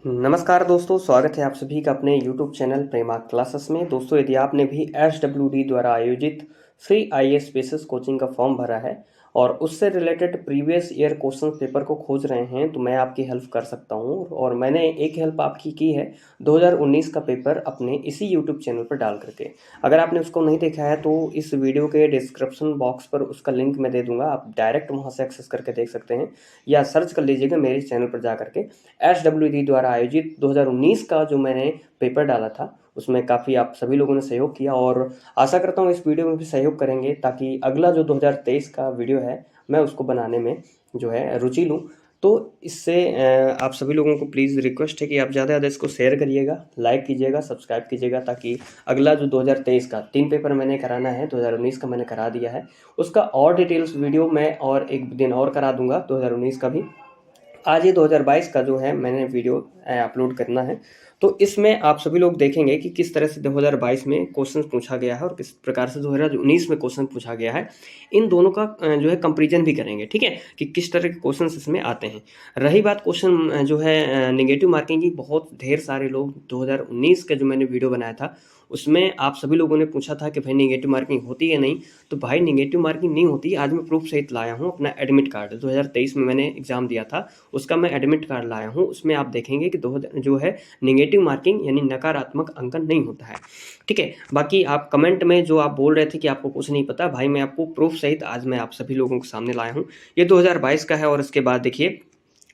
नमस्कार दोस्तों, स्वागत है आप सभी का अपने यूट्यूब चैनल प्रेमा क्लासेस में। दोस्तों, यदि आपने भी एसडब्ल्यूडी द्वारा आयोजित फ्री आईएएस बेसिस कोचिंग का फॉर्म भरा है और उससे related previous year question paper को खोज रहे हैं तो मैं आपकी हेल्प कर सकता हूं। और मैंने एक हेल्प आपकी की है 2019 का पेपर अपने इसी यूट्यूब चैनल पर डाल करके। अगर आपने उसको नहीं देखा है तो इस वीडियो के डिस्क्रिप्शन बॉक्स पर उसका लिंक मैं दे दूंगा, आप डायरेक्ट वहां से एक्सेस करके देख सकते हैं या सर्च कर लीजिएगा मेरे चैनल पर जा करके। एसडब्ल्यूडी द्वारा आयोजित 2019 का जो मैंने पेपर डाला था उसमें काफ़ी आप सभी लोगों ने सहयोग किया और आशा करता हूँ इस वीडियो में भी सहयोग करेंगे ताकि अगला जो 2023 का वीडियो है मैं उसको बनाने में जो है रुचि लूँ। तो इससे आप सभी लोगों को प्लीज़ रिक्वेस्ट है कि आप ज़्यादा से ज़्यादा इसको शेयर करिएगा, लाइक कीजिएगा, सब्सक्राइब कीजिएगा ताकि अगला जो 2023 का 3 पेपर मैंने कराना है, 2019 का मैंने करा दिया है, उसका और डिटेल्स वीडियो मैं और एक दिन और करा दूंगा 2019 का भी। आज ये 2022 का जो है मैंने वीडियो अपलोड करना है, तो इसमें आप सभी लोग देखेंगे कि किस तरह से 2022 में क्वेश्चन पूछा गया है और किस प्रकार से 2019 में क्वेश्चन पूछा गया है। इन दोनों का जो है कंपैरिजन भी करेंगे, ठीक है, कि किस तरह के क्वेश्चन इसमें आते हैं। रही बात क्वेश्चन जो है नेगेटिव मार्किंग की, बहुत ढेर सारे लोग 2019 का जो मैंने वीडियो बनाया था उसमें आप सभी लोगों ने पूछा था कि भाई नेगेटिव मार्किंग होती है नहीं। तो भाई नेगेटिव मार्किंग नहीं होती। आज मैं प्रूफ सहित लाया हूँ अपना एडमिट कार्ड, 2023 में मैंने एग्जाम दिया था उसका मैं एडमिट कार्ड लाया हूँ। उसमें आप देखेंगे कि जो है नेगेटिव मार्किंग यानी नकारात्मक अंकन नहीं होता है, ठीक है। बाकी आप कमेंट में जो आप बोल रहे थे कि आपको कुछ नहीं पता, भाई मैं आपको प्रूफ सहित आज मैं आप सभी लोगों के सामने लाया हूँ। ये 2022 का है और इसके बाद देखिए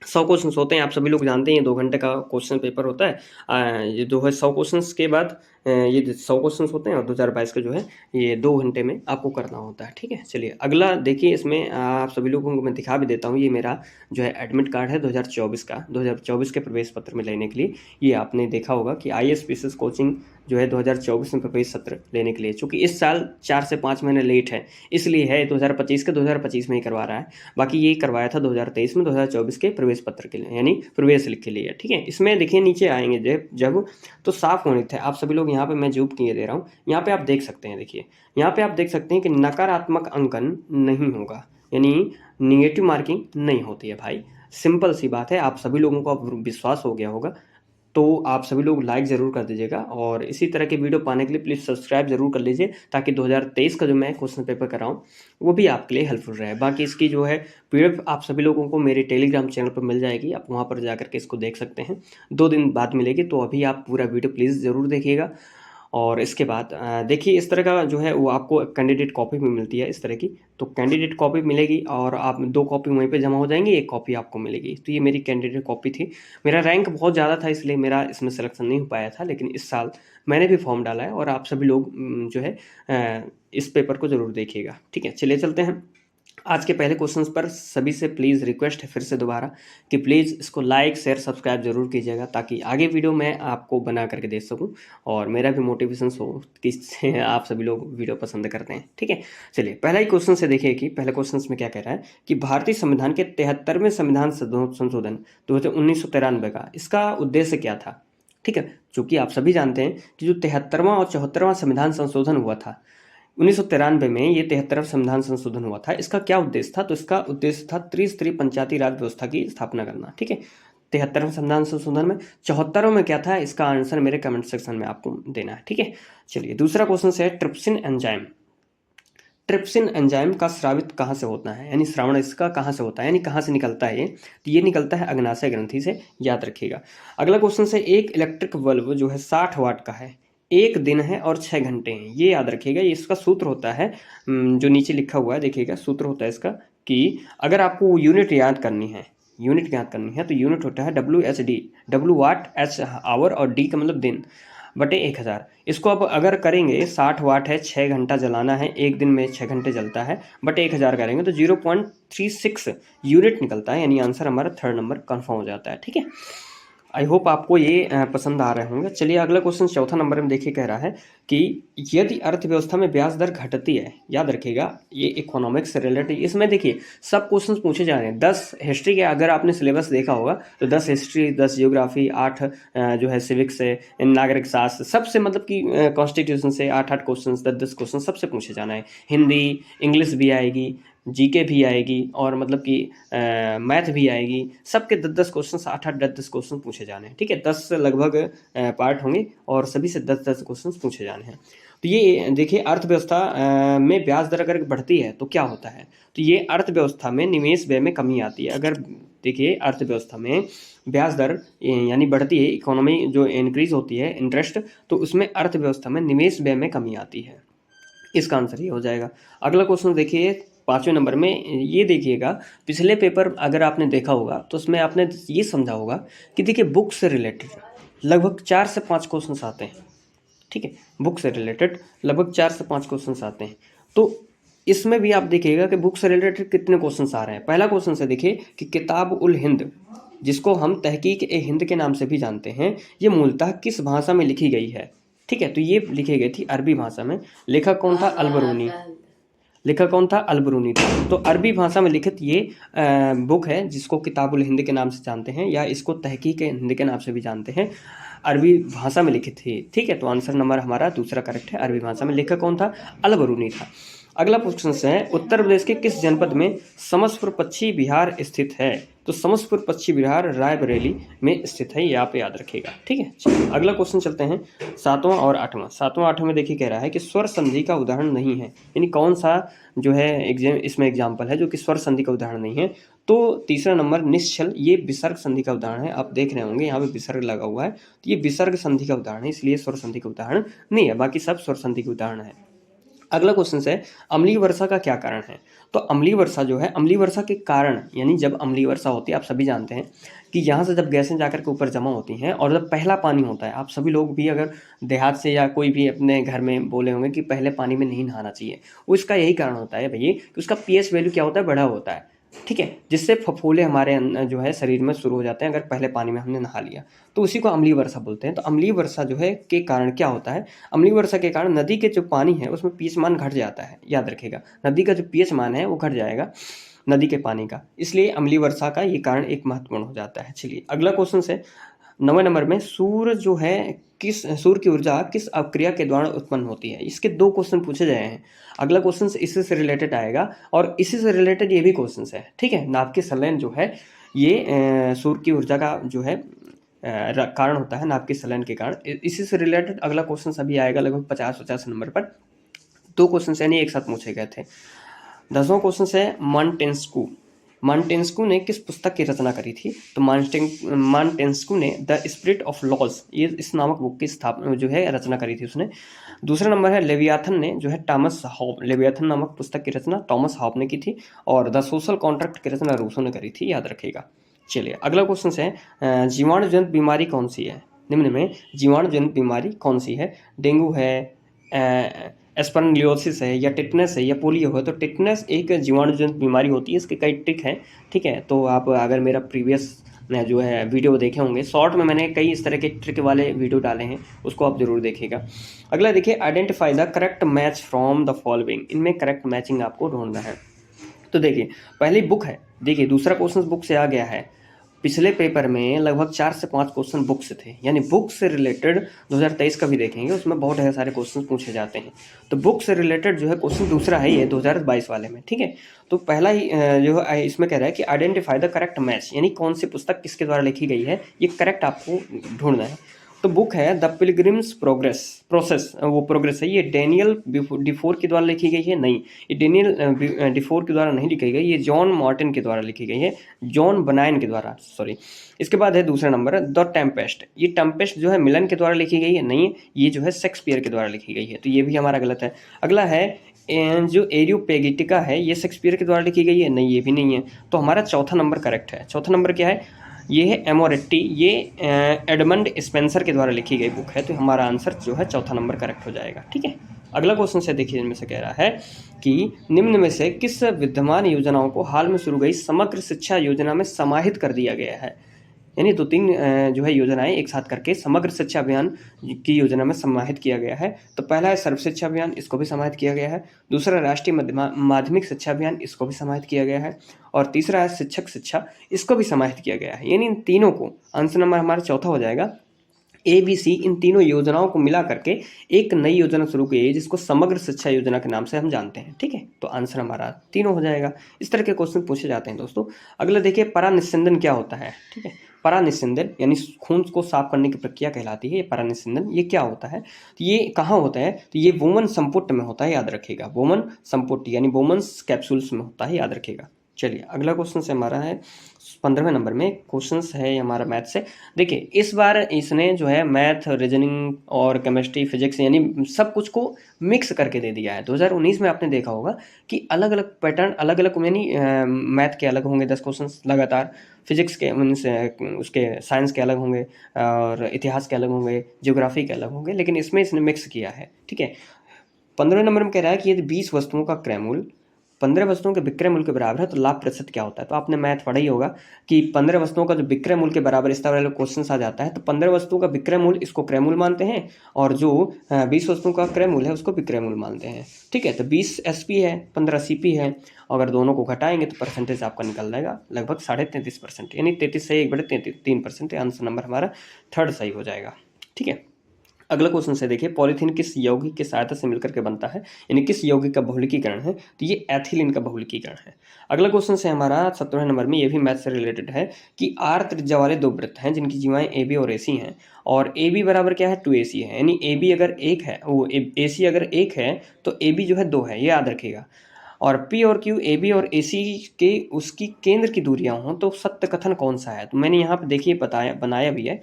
100 क्वेश्चन होते हैं, आप सभी लोग जानते हैं ये 2 घंटे का क्वेश्चन पेपर होता है। ये जो है 100 क्वेश्चन के बाद ये 100 क्वेश्चन होते हैं और 2022 का जो है ये 2 घंटे में आपको करना होता है, ठीक है। चलिए अगला देखिए, इसमें आप सभी लोगों को मैं दिखा भी देता हूँ। ये मेरा जो है एडमिट कार्ड है 2024 का, 2024 के प्रवेश पत्र में लेने के लिए। ये आपने देखा होगा कि आईएएस बेसिस कोचिंग जो है 2024 में प्रवेश सत्र लेने के लिए, चूँकि इस साल 4 से 5 महीने लेट है इसलिए है 2025 के 2025 में ही करवा रहा है। बाकी ये करवाया था 2023 में 2024 के प्रवेश पत्र के लिए यानी प्रवेश लिख के लिए, ठीक है। इसमें देखिए नीचे आएंगे जब तो साफ होने थे आप सभी लोग, यहाँ पे मैं जूम किए दे रहा हूँ, यहाँ पे आप देख सकते हैं। देखिए यहाँ पे आप देख सकते हैं कि नकारात्मक अंकन नहीं होगा यानी निगेटिव मार्किंग नहीं होती है। भाई सिंपल सी बात है, आप सभी लोगों को अब विश्वास हो गया होगा। तो आप सभी लोग लाइक ज़रूर कर दीजिएगा और इसी तरह के वीडियो पाने के लिए प्लीज़ सब्सक्राइब ज़रूर कर लीजिए ताकि 2023 का जो मैं क्वेश्चन पेपर कर रहा हूँ वो भी आपके लिए हेल्पफुल रहे। बाकी इसकी जो है पीडीएफ आप सभी लोगों को मेरे टेलीग्राम चैनल पर मिल जाएगी, आप वहाँ पर जा करके इसको देख सकते हैं। 2 दिन बाद मिलेगी, तो अभी आप पूरा वीडियो प्लीज़ ज़रूर देखिएगा। और इसके बाद देखिए इस तरह का जो है वो आपको कैंडिडेट कॉपी भी मिलती है इस तरह की। तो कैंडिडेट कॉपी मिलेगी और आप 2 कॉपी वहीं पे जमा हो जाएंगी, 1 कॉपी आपको मिलेगी। तो ये मेरी कैंडिडेट कॉपी थी। मेरा रैंक बहुत ज़्यादा था इसलिए मेरा इसमें सिलेक्शन नहीं हो पाया था, लेकिन इस साल मैंने भी फॉर्म डाला है और आप सभी लोग जो है इस पेपर को ज़रूर देखिएगा, ठीक है। चलिए चलते हैं आज के पहले क्वेश्चंस पर। सभी से प्लीज़ रिक्वेस्ट है फिर से दोबारा कि प्लीज़ इसको लाइक शेयर सब्सक्राइब जरूर कीजिएगा ताकि आगे वीडियो मैं आपको बना करके दे सकूं और मेरा भी मोटिवेशन हो कि आप सभी लोग वीडियो पसंद करते हैं, ठीक है। चलिए पहला ही क्वेश्चन से देखिए कि पहले क्वेश्चन में क्या कह रहा है कि भारतीय संविधान के 73वें संविधान संशोधन 1993 का इसका उद्देश्य क्या था, ठीक है। चूंकि आप सभी जानते हैं कि जो 73वां और 74वां संविधान संशोधन हुआ था 1993 में, ये 73वां संविधान संशोधन हुआ था, इसका क्या उद्देश्य था? तो इसका उद्देश्य था त्रिस्तरीय पंचायती राज व्यवस्था की स्थापना करना, ठीक है। 73वें संविधान संशोधन में 74वें में क्या था, इसका आंसर मेरे कमेंट सेक्शन में आपको देना है, ठीक है। चलिए दूसरा क्वेश्चन है ट्रिप्सिन एंजाइम। ट्रिप्सिन एंजाइम का स्रावित कहाँ से होता है यानी श्रावण इसका कहाँ से होता है यानी कहाँ से निकलता है ये? तो ये निकलता है अग्नाशय ग्रंथि से, याद रखिएगा। अगला क्वेश्चन है एक इलेक्ट्रिक बल्ब जो है 60 वाट का है, 1 दिन है और 6 घंटे हैं, ये याद रखिएगा। ये इसका सूत्र होता है जो नीचे लिखा हुआ है, देखिएगा सूत्र होता है इसका कि अगर आपको यूनिट याद करनी है तो यूनिट होता है WHD, W watt, H hour और D का मतलब दिन बटे 1000। इसको अब अगर करेंगे 60 वाट है, 6 घंटा जलाना है, 1 दिन में 6 घंटे जलता है, बटे 1000 करेंगे तो 0.36 यूनिट निकलता है यानी आंसर हमारा 3rd नंबर कन्फर्म हो जाता है, ठीक है। आई होप आपको ये पसंद आ रहे होंगे। चलिए अगला क्वेश्चन 4था नंबर में देखिए कह रहा है कि यदि अर्थव्यवस्था में ब्याज दर घटती है, याद रखिएगा ये इकोनॉमिक्स से रिलेटेड, इसमें देखिए सब क्वेश्चंस पूछे जा रहे हैं। 10 हिस्ट्री के अगर आपने सिलेबस देखा होगा तो 10 हिस्ट्री, 10 जियोग्राफी, 8 जो है सिविक्स से, नागरिक शास्त्र, सबसे मतलब कि कॉन्स्टिट्यूशन से 8-8 क्वेश्चन, 10-10 क्वेश्चन सबसे पूछे जाना है। हिंदी इंग्लिश भी आएगी, जीके भी आएगी और मतलब कि मैथ भी आएगी। सबके 10-10 क्वेश्चन, 8-8, 10-10 क्वेश्चन पूछे जाने हैं, ठीक है। 10 लगभग पार्ट होंगे और सभी से 10-10 क्वेश्चन पूछे जाने हैं। तो ये देखिए, अर्थव्यवस्था में ब्याज दर अगर बढ़ती है तो क्या होता है? तो ये अर्थव्यवस्था में निवेश व्यय में कमी आती है। अगर देखिए अर्थव्यवस्था में ब्याज दर यानी बढ़ती है, इकोनॉमी जो इंक्रीज होती है, इंटरेस्ट, तो उसमें अर्थव्यवस्था में निवेश व्यय में कमी आती है। इसका आंसर ये हो जाएगा। अगला क्वेश्चन देखिए 5वें नंबर में, ये देखिएगा, पिछले पेपर अगर आपने देखा होगा तो उसमें आपने ये समझा होगा कि देखिए बुक से रिलेटेड लगभग 4 से 5 क्वेश्चन आते हैं, ठीक है। बुक से रिलेटेड लगभग 4 से 5 क्वेश्चन आते हैं। तो इसमें भी आप देखिएगा कि बुक से रिलेटेड कितने क्वेश्चन आ रहे हैं। पहला क्वेश्चन से देखिए कि किताब उल हिंद, जिसको हम तहकीक ए हिंद के नाम से भी जानते हैं, ये मूलतः किस भाषा में लिखी गई है, ठीक है। तो ये लिखी गई थी अरबी भाषा में। लेखक कौन था? अलबरूनी। लेखक कौन था? अलबरूनी था। तो अरबी भाषा में लिखित ये बुक है जिसको किताबुल हिंद के नाम से जानते हैं, या इसको तहकीक हिंद के नाम से भी जानते हैं। अरबी भाषा में लिखित थी, ठीक है। तो आंसर नंबर हमारा दूसरा करेक्ट है, अरबी भाषा में। लेखक कौन था? अलबरूनी था। अगला क्वेश्चन है, उत्तर प्रदेश के किस जनपद में समसपुर पश्चिमी बिहार स्थित है? तो समसपुर पश्चिमी बिहार रायबरेली में स्थित है, ये आप याद रखिएगा, ठीक है। चलिए अगला क्वेश्चन चलते हैं, 7वां और 8वां। 7वां 8वां में देखिए कह रहा है कि स्वर संधि का उदाहरण नहीं है, यानी कौन सा जो है इसमें एग्जाम्पल है जो कि स्वर संधि का उदाहरण नहीं है? तो तीसरा नंबर निश्चल, ये विसर्ग संधि का उदाहरण है। आप देख रहे होंगे यहाँ पे विसर्ग लगा हुआ है, तो ये विसर्ग संधि का उदाहरण है, इसलिए स्वर संधि का उदाहरण नहीं है, बाकी सब स्वर संधि के उदाहरण है। अगला क्वेश्चन है, अम्लीय वर्षा का क्या कारण है? तो अम्लीय वर्षा जो है, अम्लीय वर्षा के कारण, यानी जब अम्लीय वर्षा होती है, आप सभी जानते हैं कि यहाँ से जब गैसें जाकर के ऊपर जमा होती हैं और जब पहला पानी होता है, आप सभी लोग भी अगर देहात से या कोई भी अपने घर में बोले होंगे कि पहले पानी में नहीं नहाना चाहिए, वो इसका यही कारण होता है भैया कि उसका पीएच वैल्यू क्या होता है? बढ़ा होता है, ठीक है। जिससे फफोले हमारे जो है शरीर में शुरू हो जाते हैं अगर पहले पानी में हमने नहा लिया, तो उसी को अम्लीय वर्षा बोलते हैं। तो अम्लीय वर्षा जो है के कारण क्या होता है? अम्लीय वर्षा के कारण नदी के जो पानी है उसमें पीएच मान घट जाता है, याद रखिएगा। नदी का जो पीएच मान है वो घट जाएगा नदी के पानी का, इसलिए अम्लीय वर्षा का ये कारण एक महत्वपूर्ण हो जाता है। चलिए अगला क्वेश्चन है 9वें नंबर में, सूर्य जो है सूर्य की ऊर्जा किस अवक्रिया के द्वारा उत्पन्न होती है? इसके 2 क्वेश्चन पूछे गए हैं। अगला क्वेश्चन इसी से रिलेटेड आएगा और इसी से रिलेटेड ये भी क्वेश्चन है, ठीक है। नाभिक संलयन जो है ये सूर्य की ऊर्जा का जो है कारण होता है, नाभिक संलयन के कारण। इसी से रिलेटेड अगला क्वेश्चन अभी आएगा लगभग 50-50 नंबर पर। 2 क्वेश्चन यानी एक साथ पूछे गए थे। 10वां क्वेश्चन है, मॉन्टेस्क्यू। मॉन्टेस्क्यू ने किस पुस्तक की रचना करी थी? तो मॉन्टेस्क्यू ने द स्पिरिट ऑफ लॉज, ये इस नामक बुक की स्थापना जो है रचना करी थी उसने। दूसरा नंबर है, लेवियाथन ने जो है टॉमस हॉब, लेवियाथन नामक पुस्तक की रचना टॉमस हॉब ने की थी। और द सोशल कॉन्ट्रैक्ट की रचना रूसो ने करी थी, याद रखिएगा। चलिए अगला क्वेश्चन है, जीवाणु जनित बीमारी कौन सी है? निम्न में जीवाणु जनित बीमारी कौन सी है? डेंगू है, एस्परगिलोसिस है, या टिटनेस है, या पोलियो है? तो टिटनेस एक जीवाणु जनित बीमारी होती है, इसके कई ट्रिक हैं, ठीक है। तो आप अगर मेरा प्रीवियस जो है वीडियो देखे होंगे, शॉर्ट में मैंने कई इस तरह के ट्रिक वाले वीडियो डाले हैं, उसको आप जरूर देखिएगा। अगला देखिए, identify the correct match from the following, इनमें करेक्ट मैचिंग आपको ढूंढना है। तो देखिए पहली बुक है, देखिए दूसरा क्वेश्चन बुक से आ गया है। पिछले पेपर में लगभग 4 से 5 क्वेश्चन बुक से थे, यानी बुक से रिलेटेड 2023 का भी देखेंगे, उसमें बहुत ढेर सारे क्वेश्चन पूछे जाते हैं। तो बुक से रिलेटेड जो है क्वेश्चन दूसरा है ये 2022 वाले में, ठीक है। तो पहला ही जो है इसमें कह रहा है कि आइडेंटिफाई द करेक्ट मैच, यानी कौन सी पुस्तक किसके द्वारा लिखी गई है, ये करेक्ट आपको ढूंढना है। तो बुक है द पिलग्रिम्स प्रोसेस, वो प्रोग्रेस है, ये डेनियल डिफोर के द्वारा लिखी गई है? नहीं, ये डेनियल डिफोर के द्वारा नहीं लिखी गई, ये जॉन मार्टिन के द्वारा लिखी गई है, जॉन बनायन के द्वारा, सॉरी। इसके बाद है दूसरा नंबर द टेम्पेस्ट, ये टेम्पेस्ट जो है मिलन के द्वारा लिखी गई है? नहीं, ये जो है शेक्सपियर के द्वारा लिखी गई है, तो ये भी हमारा गलत है। अगला है जो एरियोपेगिटिका है, ये शेक्सपियर के द्वारा लिखी गई है? नहीं, ये भी नहीं है। तो हमारा चौथा नंबर करेक्ट है। चौथा नंबर क्या है? ये है एमोरेट्टी, ये एडमंड स्पेंसर के द्वारा लिखी गई बुक है, तो हमारा आंसर जो है चौथा नंबर करेक्ट हो जाएगा, ठीक है। अगला क्वेश्चन से देखिए, इनमें से कह रहा है कि निम्न में से किस विद्यमान योजनाओं को हाल में शुरू गई समग्र शिक्षा योजना में समाहित कर दिया गया है? यानी 2-3 जो है योजनाएं एक साथ करके समग्र शिक्षा अभियान की योजना में समाहित किया गया है। तो पहला है सर्व शिक्षा अभियान, इसको भी समाहित किया गया है। दूसरा राष्ट्रीय माध्यमिक शिक्षा अभियान, इसको भी समाहित किया गया है। और तीसरा है शिक्षक शिक्षा, इसको भी समाहित किया गया है। यानी इन तीनों को, आंसर नंबर हमारा चौथा हो जाएगा, ABC इन तीनों योजनाओं को मिला करके एक नई योजना शुरू की है जिसको समग्र शिक्षा योजना के नाम से हम जानते हैं। ठीक है, तो आंसर हमारा तीनों हो जाएगा। इस तरह के क्वेश्चन पूछे जाते हैं दोस्तों। अगला देखिए, परानिस्यंदन क्या होता है। ठीक है, परानिस्यंदन यानी खून को साफ करने की प्रक्रिया कहलाती है। ये परानिस्यंदन ये क्या होता है, तो ये कहाँ होता है, तो ये वोमन संपुट में होता है, याद रखिएगा। वोमन संपुट यानी वोमन्स कैप्सूल्स में होता है, याद रखिएगा। चलिए अगला क्वेश्चन से हमारा है 15वें नंबर में क्वेश्चन है हमारा मैथ से। देखिए इस बार इसने जो है मैथ, रीजनिंग और केमिस्ट्री, फिजिक्स यानी सब कुछ को मिक्स करके दे दिया है। 2019 में आपने देखा होगा कि अलग अलग पैटर्न, अलग अलग यानी मैथ के अलग होंगे 10 क्वेश्चन लगातार, फिजिक्स के मीन्स उसके साइंस के अलग होंगे, और इतिहास के अलग होंगे, ज्योग्राफी के अलग होंगे, लेकिन इसमें इसने मिक्स किया है। ठीक है, 15वें नंबर में कह रहा है कि यदि 20 वस्तुओं का क्रय मूल्य 15 वस्तुओं के विक्रय मूल्य के बराबर है तो लाभ प्रतिशत क्या होता है। तो आपने मैथ पढ़ा ही होगा कि 15 वस्तुओं का जो विक्रय मूल्य के बराबर इस तरह वाला क्वेश्चन आ जाता है, तो 15 वस्तुओं का विक्रय मूल्य इसको क्रय मूल्य मानते हैं, और जो 20 वस्तुओं का क्रय मूल्य है उसको विक्रय मूल्य मानते हैं। ठीक है, तो 20 SP है, 15 CP है, अगर दोनों को घटाएंगे तो परसेंटेज आपका निकल जाएगा लगभग 33.5%, यानी 33 से 1/3%। आंसर नंबर हमारा थर्ड सही हो जाएगा। ठीक है, अगला क्वेश्चन से देखिए, पॉलीथीन किस यौगिक की सहायता से मिलकर के बनता है, यानी किस यौगिक का बहुलकीकरण है, तो ये एथिलीन का बहुलकीकरण है। अगला क्वेश्चन से हमारा 17वें नंबर में, ये भी मैथ से रिलेटेड है कि आर त्रिज्या वाले दो वृत्त हैं जिनकी जीवाएं AB और AC हैं, और AB बराबर क्या है 2AC है, यानी AB अगर 1 है, वो AC अगर 1 है तो AB जो है 2 है, ये याद रखिएगा। और P और Q AB और AC के उसकी केंद्र की दूरियां हों तो सत्य कथन कौन सा है। तो मैंने यहाँ पे देखिए बताया, बनाया भी है।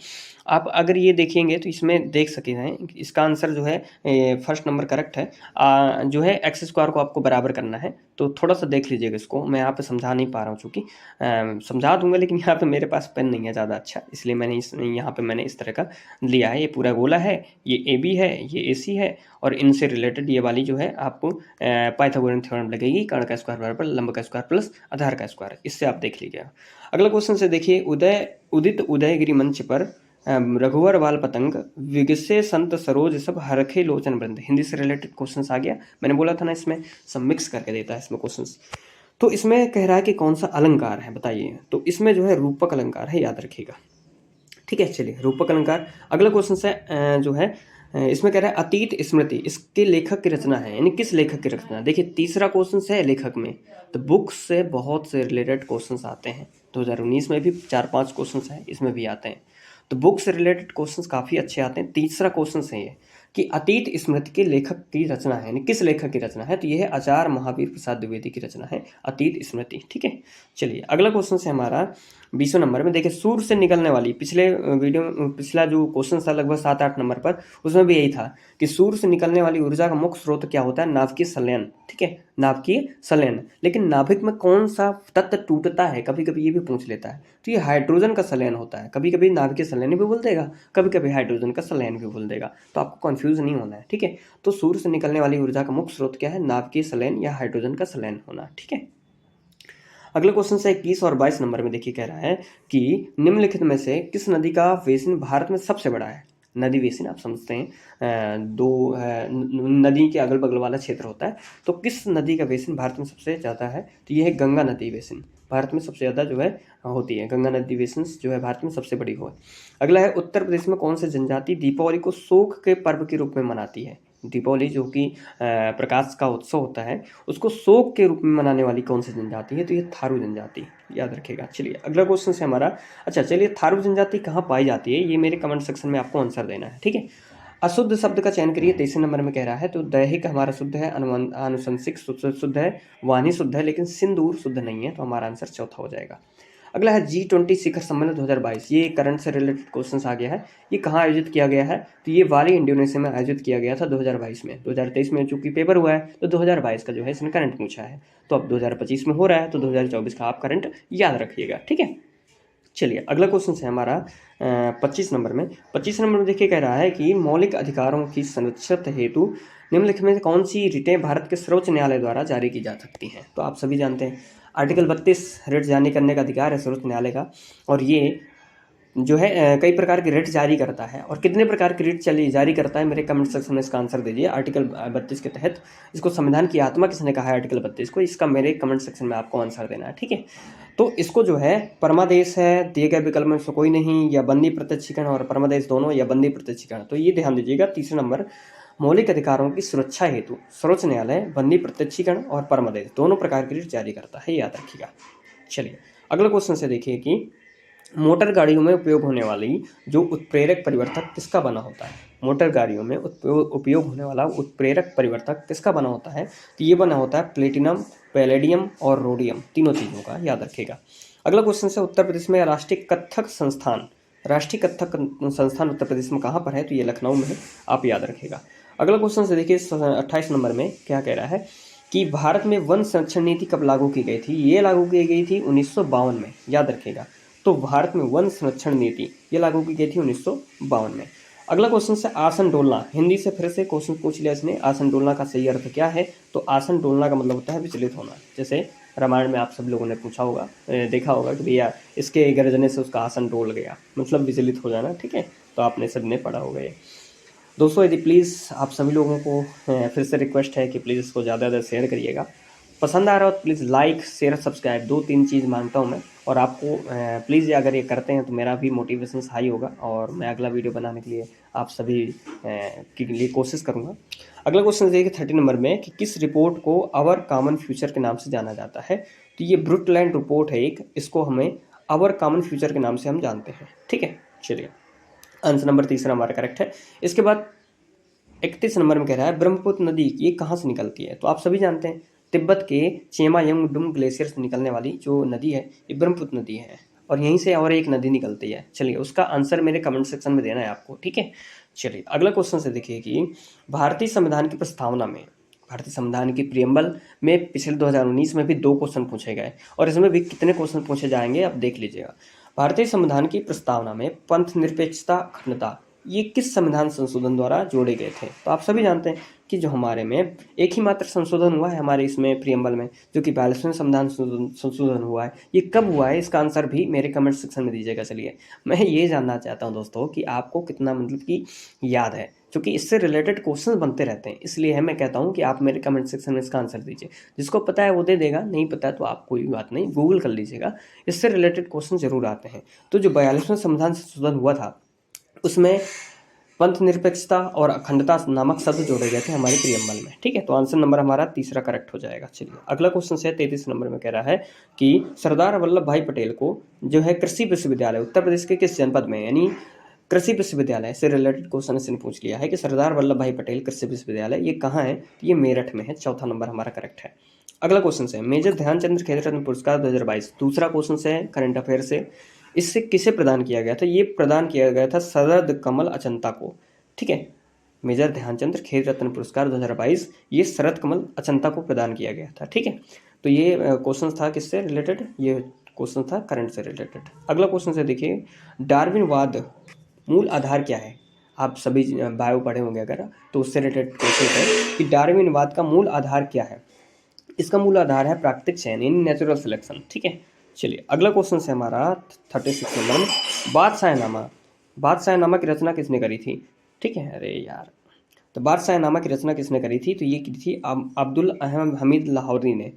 आप अगर ये देखेंगे तो इसमें देख सके हैं, इसका आंसर जो है फर्स्ट नंबर करेक्ट है। जो है एक्स स्क्वायर को आपको बराबर करना है, तो थोड़ा सा देख लीजिएगा इसको। मैं यहाँ पे समझा नहीं पा रहा हूँ, चूँकि समझा दूंगा लेकिन यहाँ पे मेरे पास पेन नहीं है ज़्यादा अच्छा, इसलिए मैंने यहाँ पे मैंने इस तरह का लिया है। ये पूरा गोला है, ये AB है, ये AC है, और इनसे रिलेटेड ये वाली जो है आपको पाइथागोरन थ्योरम लगेगी, कर्ण का स्क्वायर बराबर लंब का स्क्वायर प्लस आधार का स्क्वायर। इससे आप देख लीजिएगा। अगला क्वेश्चन से देखिए, उदित उदयगिरी मंच पर रघुवर बाल पतंग विगसे संत सरोज सब हरखे लोचन वृंद, हिंदी से रिलेटेड क्वेश्चन आ गया। मैंने बोला था ना इसमें सब मिक्स करके देता है इसमें क्वेश्चन। तो इसमें कह रहा है कि कौन सा अलंकार है बताइए, तो इसमें जो है रूपक अलंकार है, याद रखिएगा। ठीक है, चलिए रूपक अलंकार। अगला क्वेश्चन से जो है इसमें कह रहा है अतीत स्मृति इसके लेखक की रचना है, यानी किस लेखक की रचना। देखिए तीसरा क्वेश्चन है लेखक में, तो बुक्स से बहुत से रिलेटेड क्वेश्चंस आते हैं। 2019 में भी 4-5 क्वेश्चंस हैं, इसमें भी आते हैं, तो बुक से रिलेटेड क्वेश्चंस काफ़ी अच्छे आते हैं। तीसरा क्वेश्चन है ये कि अतीत स्मृति के लेखक की रचना है, यानी किस लेखक की रचना है, तो ये है आचार्य महावीर प्रसाद द्विवेदी की रचना है अतीत स्मृति। ठीक है, चलिए अगला क्वेश्चन है हमारा 20वें नंबर में। देखिए सूर्य से निकलने वाली, पिछला जो क्वेश्चन था लगभग 7-8 नंबर पर, उसमें भी यही था कि सूर्य से निकलने वाली ऊर्जा का मुख्य स्रोत क्या होता है, नाभिकीय संलयन। ठीक है, नाभिकीय संलयन। लेकिन नाभिक में कौन सा तत्व टूटता है, कभी कभी ये भी पूछ लेता है, तो ये हाइड्रोजन का संलयन होता है। कभी कभी नाभिकीय संलयन भी बोल देगा, कभी कभी हाइड्रोजन का संलयन भी बोल देगा, तो आपको कंफ्यूज नहीं होना है। ठीक है, तो सूर्य से निकलने वाली ऊर्जा का मुख्य स्रोत क्या है, नाभिकीय संलयन या हाइड्रोजन का संलयन होना। ठीक है, अगले क्वेश्चन से 21 और 22 नंबर में देखिए कह रहा है कि निम्नलिखित में से किस नदी का बेसिन भारत में सबसे बड़ा है। नदी बेसिन आप समझते हैं, दो नदी के अगल बगल वाला क्षेत्र होता है, तो किस नदी का बेसिन भारत में सबसे ज़्यादा है, तो ये है गंगा नदी बेसिन। भारत में सबसे ज़्यादा जो है होती है गंगा नदी बेसिन, जो है भारत में सबसे बड़ी हो। अगला है उत्तर प्रदेश में कौन सी जनजाति दीपावली को शोक के पर्व के रूप में मनाती है। दीपावली जो कि प्रकाश का उत्सव होता है, उसको शोक के रूप में मनाने वाली कौन सी जनजाति है, तो ये थारू जनजाति, याद रखिएगा। चलिए अगला क्वेश्चन है हमारा, अच्छा चलिए थारू जनजाति कहाँ पाई जाती है, ये मेरे कमेंट सेक्शन में आपको आंसर देना है। ठीक है, अशुद्ध शब्द का चयन करिए। 23 नंबर में कह रहा है, तो दैहिक हमारा शुद्ध है, आनुशंसिक शुद्ध है, वाणी शुद्ध है, लेकिन सिंदूर शुद्ध नहीं है, तो हमारा आंसर चौथा हो जाएगा। अगला है G20 शिखर सम्मेलन 2022, ये करंट से रिलेटेड क्वेश्चन आ गया है। ये कहाँ आयोजित किया गया है, तो ये बाली इंडोनेशिया में आयोजित किया गया था 2022 में। 2023 में चूंकि पेपर हुआ है, तो 2022 का जो है इसने करंट पूछा है, तो अब 2025 में हो रहा है, तो 2024 का आप करंट याद रखिएगा। ठीक है, चलिए अगला क्वेश्चन है हमारा 25 नंबर में। 25 नंबर में देखिए कह रहा है कि मौलिक अधिकारों की संरक्षण हेतु निम्नलिखित में कौन सी रिटें भारत के सर्वोच्च न्यायालय द्वारा जारी की जा सकती हैं। तो आप सभी जानते हैं आर्टिकल 32 रिट जारी करने का अधिकार है सर्वोच्च न्यायालय का, और ये जो है कई प्रकार के रिट जारी करता है, और कितने प्रकार के रिट जारी करता है मेरे कमेंट सेक्शन में इसका आंसर दीजिए। आर्टिकल 32 के तहत इसको संविधान की आत्मा किसने कहा है, आर्टिकल 32 को, इसका मेरे कमेंट सेक्शन में आपको आंसर देना है, ठीक है। तो इसको जो है परमादेश है, दिए गए विकल्प में से कोई नहीं, या बंदी प्रत्यक्षीकरण और परमादेश दोनों, या बंदी प्रत्यक्षीकरण। तो ये ध्यान दीजिएगा, तीसरा नंबर, मौलिक अधिकारों की सुरक्षा हेतु सर्वोच्च न्यायालय बंदी प्रत्यक्षीकरण और परमादेश दोनों प्रकार की रिट जारी करता है, याद रखिएगा। चलिए अगला क्वेश्चन से देखिए कि मोटर गाड़ियों में उपयोग होने वाली जो उत्प्रेरक परिवर्तक किसका बना होता है। मोटर गाड़ियों में उपयोग होने वाला उत्प्रेरक परिवर्तक किसका बना होता है, तो ये बना होता है प्लेटिनम, पैलेडियम और रोडियम, तीनों चीज़ों का, याद रखिएगा। अगला क्वेश्चन से, उत्तर प्रदेश में राष्ट्रीय कथक संस्थान उत्तर प्रदेश में कहाँ पर है, तो ये लखनऊ में है, आप याद रखिएगा। अगला क्वेश्चन से देखिए 28 नंबर में क्या कह रहा है कि भारत में वन संरक्षण नीति कब लागू की गई थी। ये लागू की गई थी 1952 में, याद रखिएगा। तो भारत में वन संरक्षण नीति ये लागू की गई थी 1952 में। अगला क्वेश्चन से, आसन डोलना, हिंदी से फिर से क्वेश्चन पूछ लिया इसने, आसन डोलना का सही अर्थ क्या है, तो आसन डोलना का मतलब होता है विचलित होना। जैसे रामायण में आप सब लोगों ने पूछा होगा, देखा होगा कि भैया इसके गर्जने से उसका आसन डोल गया, मतलब विचलित हो जाना, ठीक है। तो आपने सबने पढ़ा होगा ये। दोस्तों यदि प्लीज़ आप सभी लोगों को फिर से रिक्वेस्ट है कि प्लीज़ इसको ज़्यादा ज़्यादा शेयर करिएगा। पसंद आ रहा हो तो प्लीज़ लाइक, शेयर, सब्सक्राइब, 2-3 चीज़ मांगता हूँ मैं, और आपको प्लीज़ अगर ये करते हैं तो मेरा भी मोटिवेशन हाई होगा, और मैं अगला वीडियो बनाने के लिए आप सभी के लिए कोशिश करूँगा। अगला क्वेश्चन देखिए 30 नंबर में कि किस रिपोर्ट को आवर कॉमन फ्यूचर के नाम से जाना जाता है। तो ये ब्रुटलैंड रिपोर्ट है एक, इसको हमें आवर कॉमन फ्यूचर के नाम से हम जानते हैं, ठीक है। चलिए आंसर नंबर तीसरा हमारा करेक्ट है। इसके बाद 31 नंबर में कह रहा है ब्रह्मपुत्र नदी ये कहाँ से निकलती है। तो आप सभी जानते हैं तिब्बत के चेमायंगडुंग ग्लेशियर से निकलने वाली जो नदी है ये ब्रह्मपुत्र नदी है, और यहीं से और एक नदी निकलती है। चलिए उसका आंसर मेरे कमेंट सेक्शन में देना है आपको, ठीक है। चलिए अगला क्वेश्चन से देखिए कि भारतीय संविधान की प्रस्तावना में, भारतीय संविधान की प्रियम्बल में पिछले 2019 में भी 2 क्वेश्चन पूछे गए, और इसमें भी कितने क्वेश्चन पूछे जाएंगे आप देख लीजिएगा। भारतीय संविधान की प्रस्तावना में पंथ निरपेक्षता, अखंडता ये किस संविधान संशोधन द्वारा जोड़े गए थे। तो आप सभी जानते हैं कि जो हमारे में एक ही मात्र संशोधन हुआ है हमारे इसमें प्रियम्बल में, जो कि 42वें संविधान संशोधन हुआ है। ये कब हुआ है इसका आंसर भी मेरे कमेंट सेक्शन में दीजिएगा। चलिए मैं ये जानना चाहता हूँ दोस्तों कि आपको कितना मतलब कि याद है, क्योंकि इससे रिलेटेड क्वेश्चन बनते रहते हैं, इसलिए है मैं कहता हूँ कि आप मेरे कमेंट सेक्शन में इसका आंसर दीजिए। जिसको पता है वो दे देगा, नहीं पता है तो आप कोई बात नहीं, गूगल कर लीजिएगा, इससे रिलेटेड क्वेश्चन जरूर आते हैं। तो जो 42वें संविधान संशोधन हुआ था उसमें पंथ निरपेक्षता और अखंडता नामक शब्द जोड़े गए थे हमारे प्रियम्बल में, ठीक है। तो आंसर नंबर हमारा तीसरा करेक्ट हो जाएगा। चलिए अगला क्वेश्चन से 33 नंबर में कह रहा है कि सरदार वल्लभ भाई पटेल को जो है कृषि विश्वविद्यालय उत्तर प्रदेश के किस जनपद में, यानी कृषि विश्वविद्यालय से रिलेटेड क्वेश्चन इसने पूछ लिया है कि सरदार वल्लभ भाई पटेल कृषि विश्वविद्यालय ये कहाँ है, तो ये मेरठ में है। चौथा नंबर हमारा करेक्ट है। अगला क्वेश्चन से, मेजर ध्यानचंद खेल रत्न पुरस्कार 2022 दूसरा क्वेश्चन से करंट अफेयर से, इससे किसे प्रदान किया गया था। ये प्रदान किया गया था शरद कमल अचंता को, ठीक है। मेजर ध्यानचंद खेल रत्न पुरस्कार 2022 ये शरद कमल अचंता को प्रदान किया गया था, ठीक है। तो ये क्वेश्चन था किससे रिलेटेड, ये क्वेश्चन था करंट से रिलेटेड। अगला क्वेश्चन से देखिए, डार्विनवाद मूल आधार क्या है। आप सभी बायो पढ़े होंगे अगर, तो उससे रिलेटेड क्वेश्चन है कि डार्विनवाद का मूल आधार क्या है। इसका मूल आधार है प्राकृतिक चयन यानी नेचुरल सिलेक्शन, ठीक है। चलिए अगला क्वेश्चन है हमारा 36 नंबर में, बादशाहनामा की रचना किसने करी थी, ठीक है। अरे यार, तो बादशाहनामा की रचना किसने करी थी, तो ये की थी अब्दुल हमीद लाहौरी ने।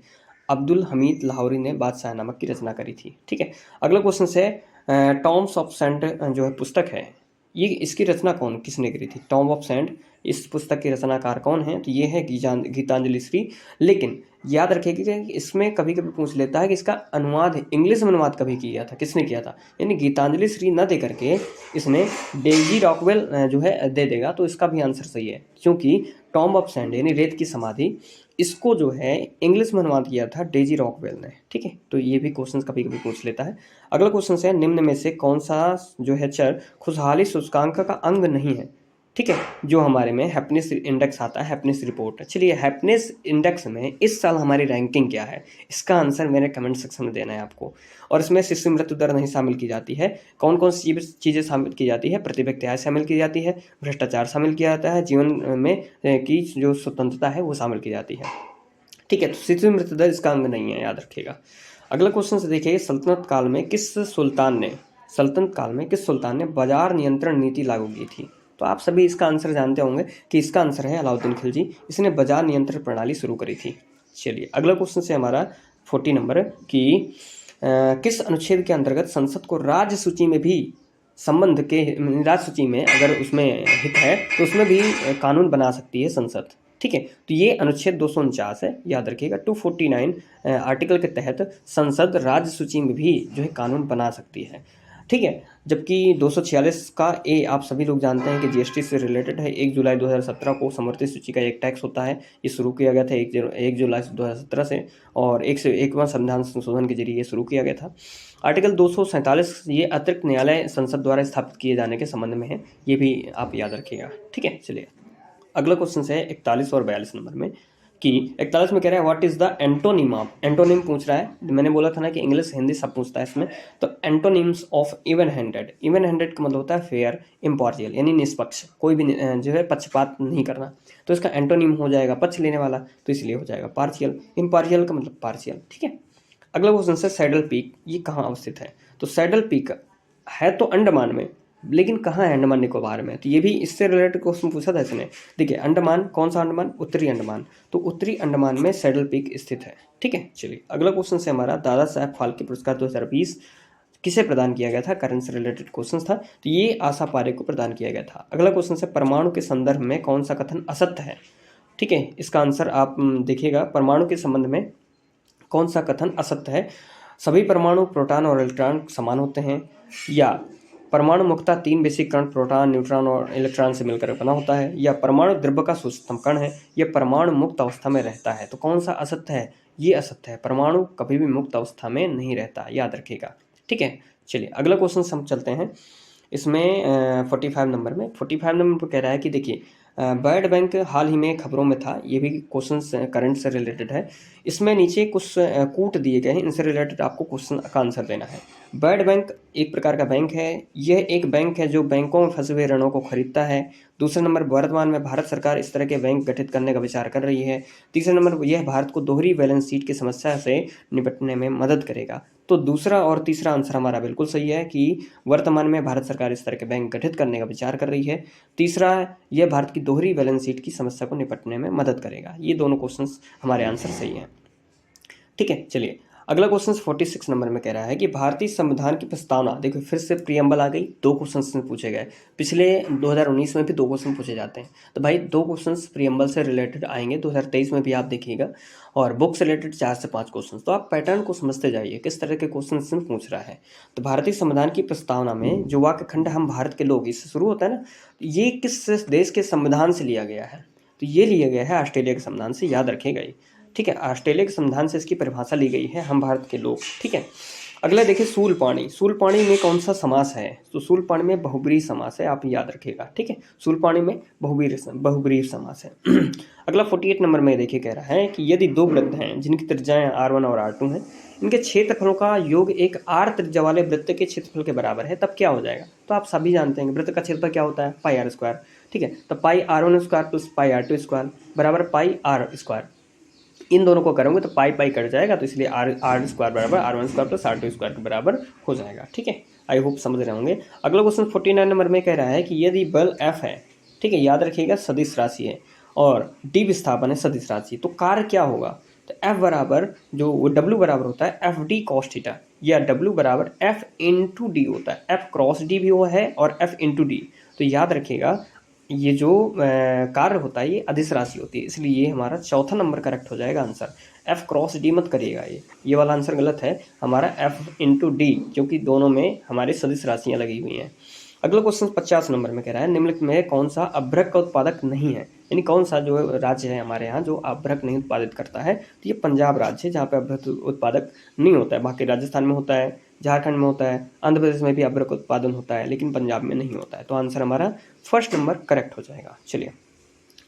अब्दुल हमीद लाहौरी ने बादशाहनामा की रचना करी थी, ठीक है। अगला क्वेश्चन है टॉम्स ऑफ सेंट जो है पुस्तक है, ये इसकी रचना किसने करी थी। टॉम ऑफ सेंट इस पुस्तक के रचनाकार कौन है, तो ये है गीतांजलि श्री। लेकिन याद रखिएगा कि इसमें कभी कभी पूछ लेता है कि इसका अनुवाद इंग्लिश में अनुवाद कभी किया था, किसने किया था, यानी गीतांजलि श्री न दे करके इसने डेजी रॉकवेल जो है दे देगा, तो इसका भी आंसर सही है, क्योंकि टॉम ऑफ सेंट यानी रेत की समाधि इसको जो है इंग्लिश में अनुवाद किया था डेजी रॉकवेल ने, ठीक है। तो ये भी क्वेश्चन कभी कभी पूछ लेता है। अगला क्वेश्चन है, निम्न में से कौन सा जो है चर खुशहाली सूचकांक का अंग नहीं है, ठीक है, जो हमारे में हैप्पीनेस इंडेक्स आता है, हैप्पीनेस रिपोर्ट। चलिए हैप्पीनेस इंडेक्स में इस साल हमारी रैंकिंग क्या है, इसका आंसर मेरे कमेंट सेक्शन में देना है आपको। और इसमें शिशु मृत्यु दर नहीं शामिल की जाती है। कौन कौन सी चीज़ें शामिल की जाती है, प्रतिव्यक्ति शामिल की जाती है, भ्रष्टाचार शामिल किया जाता है, जीवन में की जो स्वतंत्रता है वो शामिल की जाती है, ठीक है। तो शिशु मृत्यु दर इसका अंग नहीं है, याद रखिएगा। अगला क्वेश्चन से देखिए, सल्तनत काल में किस सुल्तान ने सल्तनत काल में किस सुल्तान ने बाजार नियंत्रण नीति लागू की थी? तो आप सभी इसका आंसर जानते होंगे कि इसका आंसर है अलाउद्दीन खिलजी। इसने बाजार नियंत्रण प्रणाली शुरू करी थी। चलिए अगला क्वेश्चन से हमारा 40 नंबर कि किस अनुच्छेद के अंतर्गत संसद को राज्य सूची में भी संबंध के राज्य सूची में अगर उसमें हित है तो उसमें भी कानून बना सकती है संसद। ठीक है, तो ये अनुच्छेद 249 है, याद रखिएगा। 249 आर्टिकल के तहत संसद राज्य सूची में भी जो है कानून बना सकती है। ठीक है, जबकि 246 का ए आप सभी लोग जानते हैं कि जीएसटी से रिलेटेड है। 1 जुलाई 2017 को समवर्ती सूची का एक टैक्स होता है, ये शुरू किया गया था 1 जुलाई 2017 से, और 101वां संविधान संशोधन के जरिए ये शुरू किया गया था। आर्टिकल 247 ये अतिरिक्त न्यायालय संसद द्वारा स्थापित किए जाने के संबंध में है, ये भी आप याद रखिएगा। ठीक है, चलिए अगला क्वेश्चन है 41 और 42 नंबर में कि 41 में कह रहा है what is the antonym of, antonym पूछ रहा है। मैंने बोला था ना कि इंग्लिश हिंदी सब पूछता है इसमें, तो antonyms of even handed. Even handed का मतलब होता है फेयर, इम्पार्शियल, यानी निष्पक्ष, कोई भी जो है पक्षपात नहीं करना। तो इसका एंटोनिम हो जाएगा पक्ष लेने वाला, तो इसलिए हो जाएगा पार्शियल। इम्पार्शियल का मतलब पार्शियल। ठीक है, अगला क्वेश्चन है सैडल पीक, ये कहाँ अवस्थित है? तो सैडल पीक है तो अंडमान में, लेकिन कहाँ है? अंडमान निकोबार में। तो ये भी इससे रिलेटेड क्वेश्चन पूछा था इसने। देखिए अंडमान, कौन सा अंडमान? उत्तरी अंडमान। तो उत्तरी अंडमान में सैडल पीक स्थित है। ठीक है, चलिए अगला क्वेश्चन से हमारा दादा साहब फाल्के पुरस्कार 2020 किसे प्रदान किया गया था? करंट से रिलेटेड क्वेश्चन था, तो ये आशा पारेख को प्रदान किया गया था। अगला क्वेश्चन से परमाणु के संदर्भ में कौन सा कथन असत्य है? ठीक है, इसका आंसर आप देखिएगा, परमाणु के संबंध में कौन सा कथन असत्य है? सभी परमाणु प्रोटॉन और इलेक्ट्रॉन समान होते हैं, या परमाणु मुख्यतः 3 बेसिक कण प्रोटॉन, न्यूट्रॉन और इलेक्ट्रॉन से मिलकर बना होता है, या परमाणु द्रव्य का सूक्ष्मतम कण है, या परमाणु मुक्त अवस्था में रहता है। तो कौन सा असत्य है? ये असत्य है, परमाणु कभी भी मुक्त अवस्था में नहीं रहता, याद रखिएगा। ठीक है, चलिए अगला क्वेश्चन हम चलते हैं। इसमें 45 नंबर में, 45 नंबर पर कह रहा है कि देखिए वर्ल्ड बैंक हाल ही में खबरों में था, ये भी क्वेश्चन करंट से रिलेटेड है। इसमें नीचे कुछ कूट दिए गए हैं, इनसे रिलेटेड आपको क्वेश्चन का आंसर देना है। वर्ल्ड बैंक एक प्रकार का बैंक है, यह एक बैंक है जो बैंकों में फंसे हुए ऋणों को खरीदता है। दूसरे नंबर, वर्तमान में भारत सरकार इस तरह के बैंक गठित करने का विचार कर रही है। तीसरे नंबर, यह भारत को दोहरी बैलेंस शीट की समस्या से निपटने में मदद करेगा। तो दूसरा और तीसरा आंसर हमारा बिल्कुल सही है कि वर्तमान में भारत सरकार इस तरह के बैंक गठित करने का विचार कर रही है। तीसरा, यह भारत की दोहरी बैलेंस शीट की समस्या को निपटने में मदद करेगा। ये दोनों क्वेश्चंस हमारे आंसर सही हैं। ठीक है, चलिए अगला क्वेश्चन 46 नंबर में कह रहा है कि भारतीय संविधान की प्रस्तावना, देखो फिर से प्रीएम्बल आ गई, 2 क्वेश्चन पूछे गए। पिछले 2019 में भी 2 क्वेश्चन पूछे जाते हैं, तो भाई 2 क्वेश्चन प्रीएम्बल से रिलेटेड आएंगे। 2023 में भी आप देखिएगा, और बुक से रिलेटेड 4 से 5 क्वेश्चन। तो आप पैटर्न को समझते जाइए किस तरह के क्वेश्चन पूछ रहा है। तो भारतीय संविधान की प्रस्तावना में जो वाक्य खंड हम भारत के लोग, इससे शुरू होता है ना, ये किस देश के संविधान से लिया गया है? तो ये लिया गया है ऑस्ट्रेलिया के संविधान से, याद रखेगा ये। ठीक है, ऑस्ट्रेलिया के संविधान से इसकी परिभाषा ली गई है, हम भारत के लोग। ठीक है, अगला देखिए शूलपाणी। शूलपाणी में कौन सा समास है? तो शूलपाणी में बहुब्रीहि समास है, आप याद रखिएगा। ठीक है, शूलपाणी में बहुब्रीहि समास है। अगला 48 नंबर में देखिए कह रहा है कि यदि 2 वृत्त हैं जिनकी त्रिज्याएं R1 और R2 हैं, इनके क्षेत्रफलों का योग एक R त्रिज्या वाले वृत्त के क्षेत्रफल के बराबर है, तब क्या हो जाएगा? तो आप सभी जानते हैं वृत्त का क्षेत्रफल क्या होता है? पाई R स्क्वायर। ठीक है, तो पाई R1 square plus pi R2 square बराबर पाई R स्क्वायर। इन दोनों को करोगे तो पाई पाई कट जाएगा, तो इसलिए R स्क्वायर बराबर R1 square plus R2 square के बराबर हो जाएगा। ठीक है, आई होप समझ रहे होंगे। अगला क्वेश्चन 49 नंबर में कह रहा है कि यदि बल F है, ठीक है, याद रखिएगा सदिश राशि है, और D विस्थापन है सदिश राशि, तो कार्य क्या होगा? तो F बराबर जो W बराबर होता है FD cos थीटा, या W बराबर F इंटू डी होता है। F क्रॉस D भी हुआ है और F इंटू डी। तो याद रखिएगा ये जो कार्य होता है ये अदिश राशि होती है, इसलिए ये हमारा चौथा नंबर करेक्ट हो जाएगा आंसर। F क्रॉस D मत करिएगा, ये वाला आंसर गलत है हमारा, F इंटू डी, क्योंकि दोनों में हमारी सदिश राशियाँ लगी हुई हैं। अगला क्वेश्चन 50 नंबर में कह रहा है निम्नलिखित में कौन सा अभ्रक का उत्पादक नहीं है? यानी कौन सा जो राज्य है हमारे यहाँ जो अभ्रक नहीं उत्पादित करता है? तो ये पंजाब राज्य है जहाँ पे अभ्रक उत्पादक नहीं होता है। बाकी राजस्थान में होता है, झारखंड में होता है, आंध्र प्रदेश में भी अभ्रक उत्पादन होता है, लेकिन पंजाब में नहीं होता है। तो आंसर हमारा फर्स्ट नंबर करेक्ट हो जाएगा। चलिए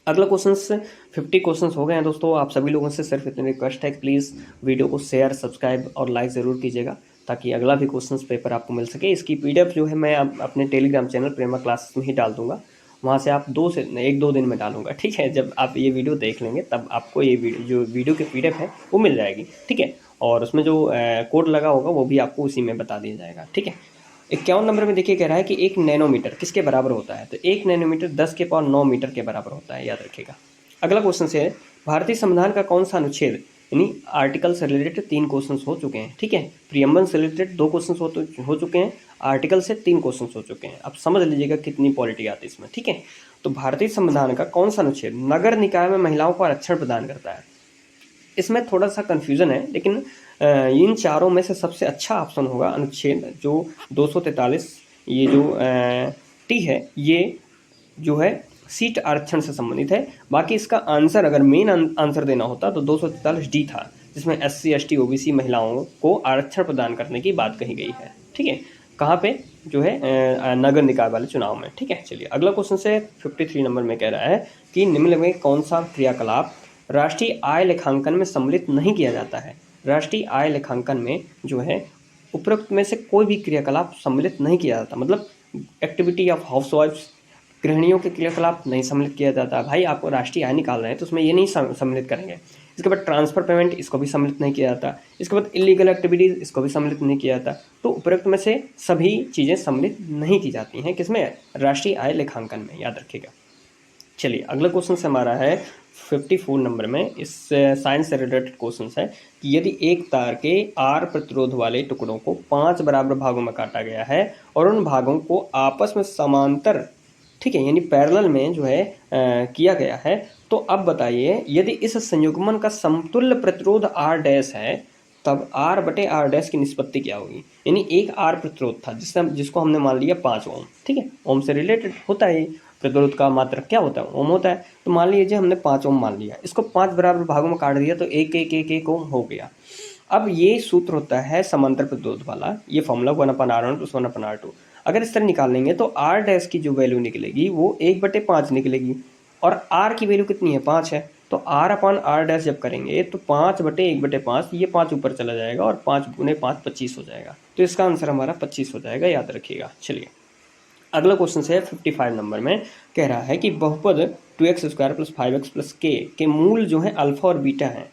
अगला क्वेश्चन 50 क्वेश्चन हो गए हैं दोस्तों। आप सभी लोगों से सिर्फ इतनी रिक्वेस्ट है कि प्लीज़ वीडियो को शेयर, सब्सक्राइब और लाइक ज़रूर कीजिएगा, ताकि अगला भी क्वेश्चन पेपर आपको मिल सके। इसकी PDF जो है मैं अपने टेलीग्राम चैनल प्रेमा क्लासेस में ही डाल दूंगा, वहाँ से आप 1-2 दिन में डालूंगा। ठीक है, जब आप ये वीडियो देख लेंगे तब आपको ये वीडियो की PDF है वो मिल जाएगी। ठीक है, और उसमें जो कोड लगा होगा वो भी आपको उसी में बता दिया जाएगा। ठीक है, 51 नंबर में देखिए कह रहा है कि 1 नैनोमीटर किसके बराबर होता है, तो 1 नैनोमीटर 10⁹ मीटर के बराबर होता है, याद रखिएगा। अगला क्वेश्चन से है भारतीय संविधान का कौन सा अनुच्छेद यानी आर्टिकल से रिलेटेड 3 क्वेश्चंस हो चुके हैं, ठीक है। प्रियम्बल से रिलेटेड 2 क्वेश्चंस हो चुके हैं, आर्टिकल से 3 क्वेश्चंस हो चुके हैं। अब समझ लीजिएगा कितनी पॉलिटी आती है इसमें, ठीक है। तो भारतीय संविधान का कौन सा अनुच्छेद नगर निकाय में महिलाओं को आरक्षण प्रदान करता है। इसमें थोड़ा सा कन्फ्यूज़न है, लेकिन इन चारों में से सबसे अच्छा ऑप्शन होगा अनुच्छेद जो 243, ये जो टी है, ये जो है सीट आरक्षण से संबंधित है। बाकी इसका आंसर अगर मेन आंसर देना होता तो 243 डी था, जिसमें SC ST OBC महिलाओं को आरक्षण प्रदान करने की बात कही गई है, ठीक है। कहाँ पे, जो है नगर निकाय वाले चुनाव में, ठीक है। चलिए अगला क्वेश्चन से 53 नंबर में कह रहा है कि निम्न में कौन सा क्रियाकलाप राष्ट्रीय आय लेखांकन में सम्मिलित नहीं किया जाता है। राष्ट्रीय आय लेखांकन में जो है उपरोक्त में से कोई भी क्रियाकलाप सम्मिलित नहीं किया जाता, मतलब एक्टिविटी ऑफ हाउसवाइफ्स, गृहिणियों के क्रियाकलाप नहीं सम्मिलित किया जाता। भाई आपको राष्ट्रीय आय निकाल रहे हैं तो उसमें ये नहीं सम्मिलित करेंगे। इसके बाद ट्रांसफर पेमेंट, इसको भी सम्मिलित नहीं किया जाता। इसके बाद इलीगल एक्टिविटीज़, इसको भी सम्मिलित नहीं किया जाता। तो उपरोक्त में से सभी चीज़ें सम्मिलित नहीं की जाती हैं, किसमें, राष्ट्रीय आय लेखांकन में, याद रखिएगा। चलिए अगला क्वेश्चन से हमारा है 54 नंबर में, इस साइंस से रिलेटेड क्वेश्चन है कि यदि एक तार के R प्रतिरोध वाले टुकड़ों को 5 बराबर भागों में काटा गया है और उन भागों को आपस में समांतर, ठीक है, यानी पैरेलल में जो है किया गया है, तो अब बताइए यदि इस संयुग्मन का समतुल्य प्रतिरोध R डैश है तब R/R डैश की निष्पत्ति क्या होगी। यानी एक R प्रतिरोध था जिसको हमने मान लिया 5 ओम, ठीक है, ओम से रिलेटेड होता है, प्रतिरोध का मात्रक क्या होता है, ओम होता है। तो मान लीजिए हमने 5 ओम मान लिया, इसको 5 बराबर भागों में काट दिया तो 1 ओम हो गया। अब ये सूत्र होता है समांतर प्रतिरोध वाला, ये फॉर्मूला 1/R1 + 1/R2। अगर इस तरह निकाल लेंगे तो R डैश की जो वैल्यू निकलेगी वो 1/5 निकलेगी, और R की वैल्यू कितनी है, 5 है। तो R/R डैश जब करेंगे तो 5/1/5, ये 5 ऊपर चला जाएगा और 5 × 5 25 हो जाएगा। तो इसका आंसर हमारा 25 हो जाएगा, याद रखिएगा। चलिए अगला क्वेश्चन से 55 नंबर में कह रहा है कि बहुपद 2x² + 5x + k के मूल जो है अल्फा और बीटा हैं,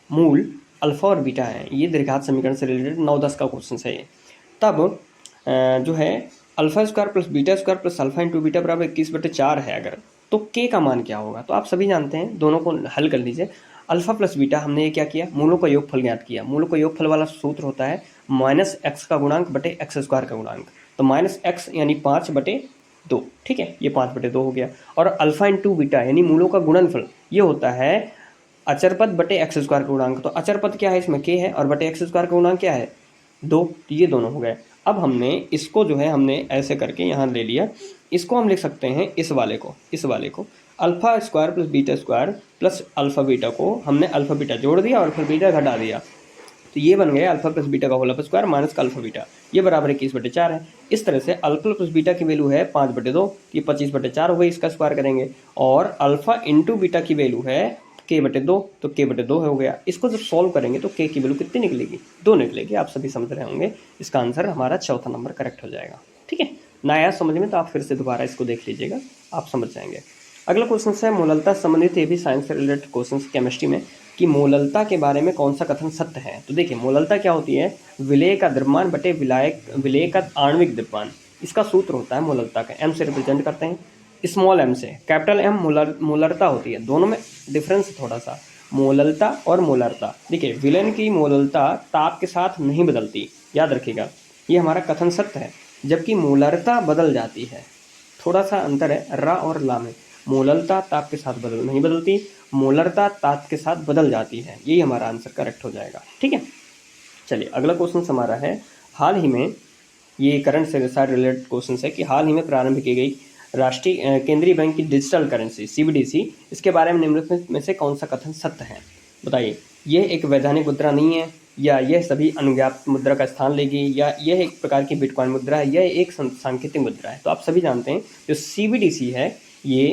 मूल अल्फा और बीटा हैं। ये द्विघात समीकरण से रिलेटेड 9-10 का क्वेश्चन है ये। तब जो है α² + β² + α × बीटा बराबर 21/4 है अगर, तो k का मान क्या होगा। तो आप सभी जानते हैं, दोनों को हल कर लीजिए। अल्फा प्लस बीटा हमने ये क्या किया, मूलों का योगफल ज्ञात किया। मूलों का योगफल वाला सूत्र होता है -x का गुणांक बटे x² का गुणांक। तो -x यानी 5/2, ठीक है, ये 5/2 हो गया। और अल्फा × बीटा यानी मूलों का गुणनफल, ये होता है अचर पद बटे x² का गुणांक। तो अचर पद क्या है, इसमें k है, और बटे x² का गुणांक क्या है, 2। तो ये दोनों हो गए। अब हमने इसको जो है हमने ऐसे करके यहाँ ले लिया, इसको हम लिख सकते हैं इस वाले को α² + β² + अल्फा बीटा को हमने अल्फा बीटा जोड़ दिया और अल्फा बीटा घटा दिया, तो ये बन गया अल्फा प्लस बीटा का होल स्क्वायर माइनस का अल्फा बीटा, ये बराबर 21/4 है। इस तरह से अल्फा प्लस बीटा की वैल्यू है 5/2, ये 25/4 हो गई, इसका स्क्वायर करेंगे। और अल्फा इंटू बीटा की वैल्यू है k/2, तो k/2 हो गया। इसको जब सॉल्व करेंगे तो k की वैल्यू कितनी निकलेगी, 2 निकलेगी। आप सभी समझ रहे होंगे, इसका आंसर हमारा चौथा नंबर करेक्ट हो जाएगा। ठीक है, ना आया समझ में तो आप फिर से दोबारा इसको देख लीजिएगा, आप समझ जाएंगे। अगला क्वेश्चन है मोललता संबंधित, ये भी साइंस से रिलेटेड क्वेश्चन केमिस्ट्री में, कि मोललता के बारे में कौन सा कथन सत्य है। तो देखिए मोललता क्या होती है, विलेय का द्रव्यमान बटे विलेय का आणविक द्रव्यमान, इसका सूत्र होता है मोललता का। एम से रिप्रेजेंट करते हैं, स्मॉल एम से, कैपिटल एम मोलरता होती है। दोनों में डिफरेंस थोड़ा सा, मोललता और मोलरता। देखिए विलेन की मोललता ताप के साथ नहीं बदलती, याद रखिएगा, ये हमारा कथन सत्य है। जबकि मोलरता बदल जाती है, थोड़ा सा अंतर है रा और ला में। मोललता ताप के साथ नहीं बदलती, मोलरता ताप के साथ बदल जाती है। यही हमारा आंसर करेक्ट हो जाएगा। ठीक है, चलिए अगला क्वेश्चन हमारा है, हाल ही में, ये करंट से रिलेटेड क्वेश्चन है कि हाल ही में प्रारंभ की गई राष्ट्रीय केंद्रीय बैंक की डिजिटल करेंसी CBDC, इसके बारे में निम्नलिखित में से कौन सा कथन सत्य है। बताइए, यह एक वैधानिक मुद्रा नहीं है, या यह सभी अनुज्ञात मुद्रा का स्थान लेगी, या यह एक प्रकार की बिटकॉइन मुद्रा है, यह एक सांकेतिक मुद्रा है। तो आप सभी जानते हैं जो CBDC है ये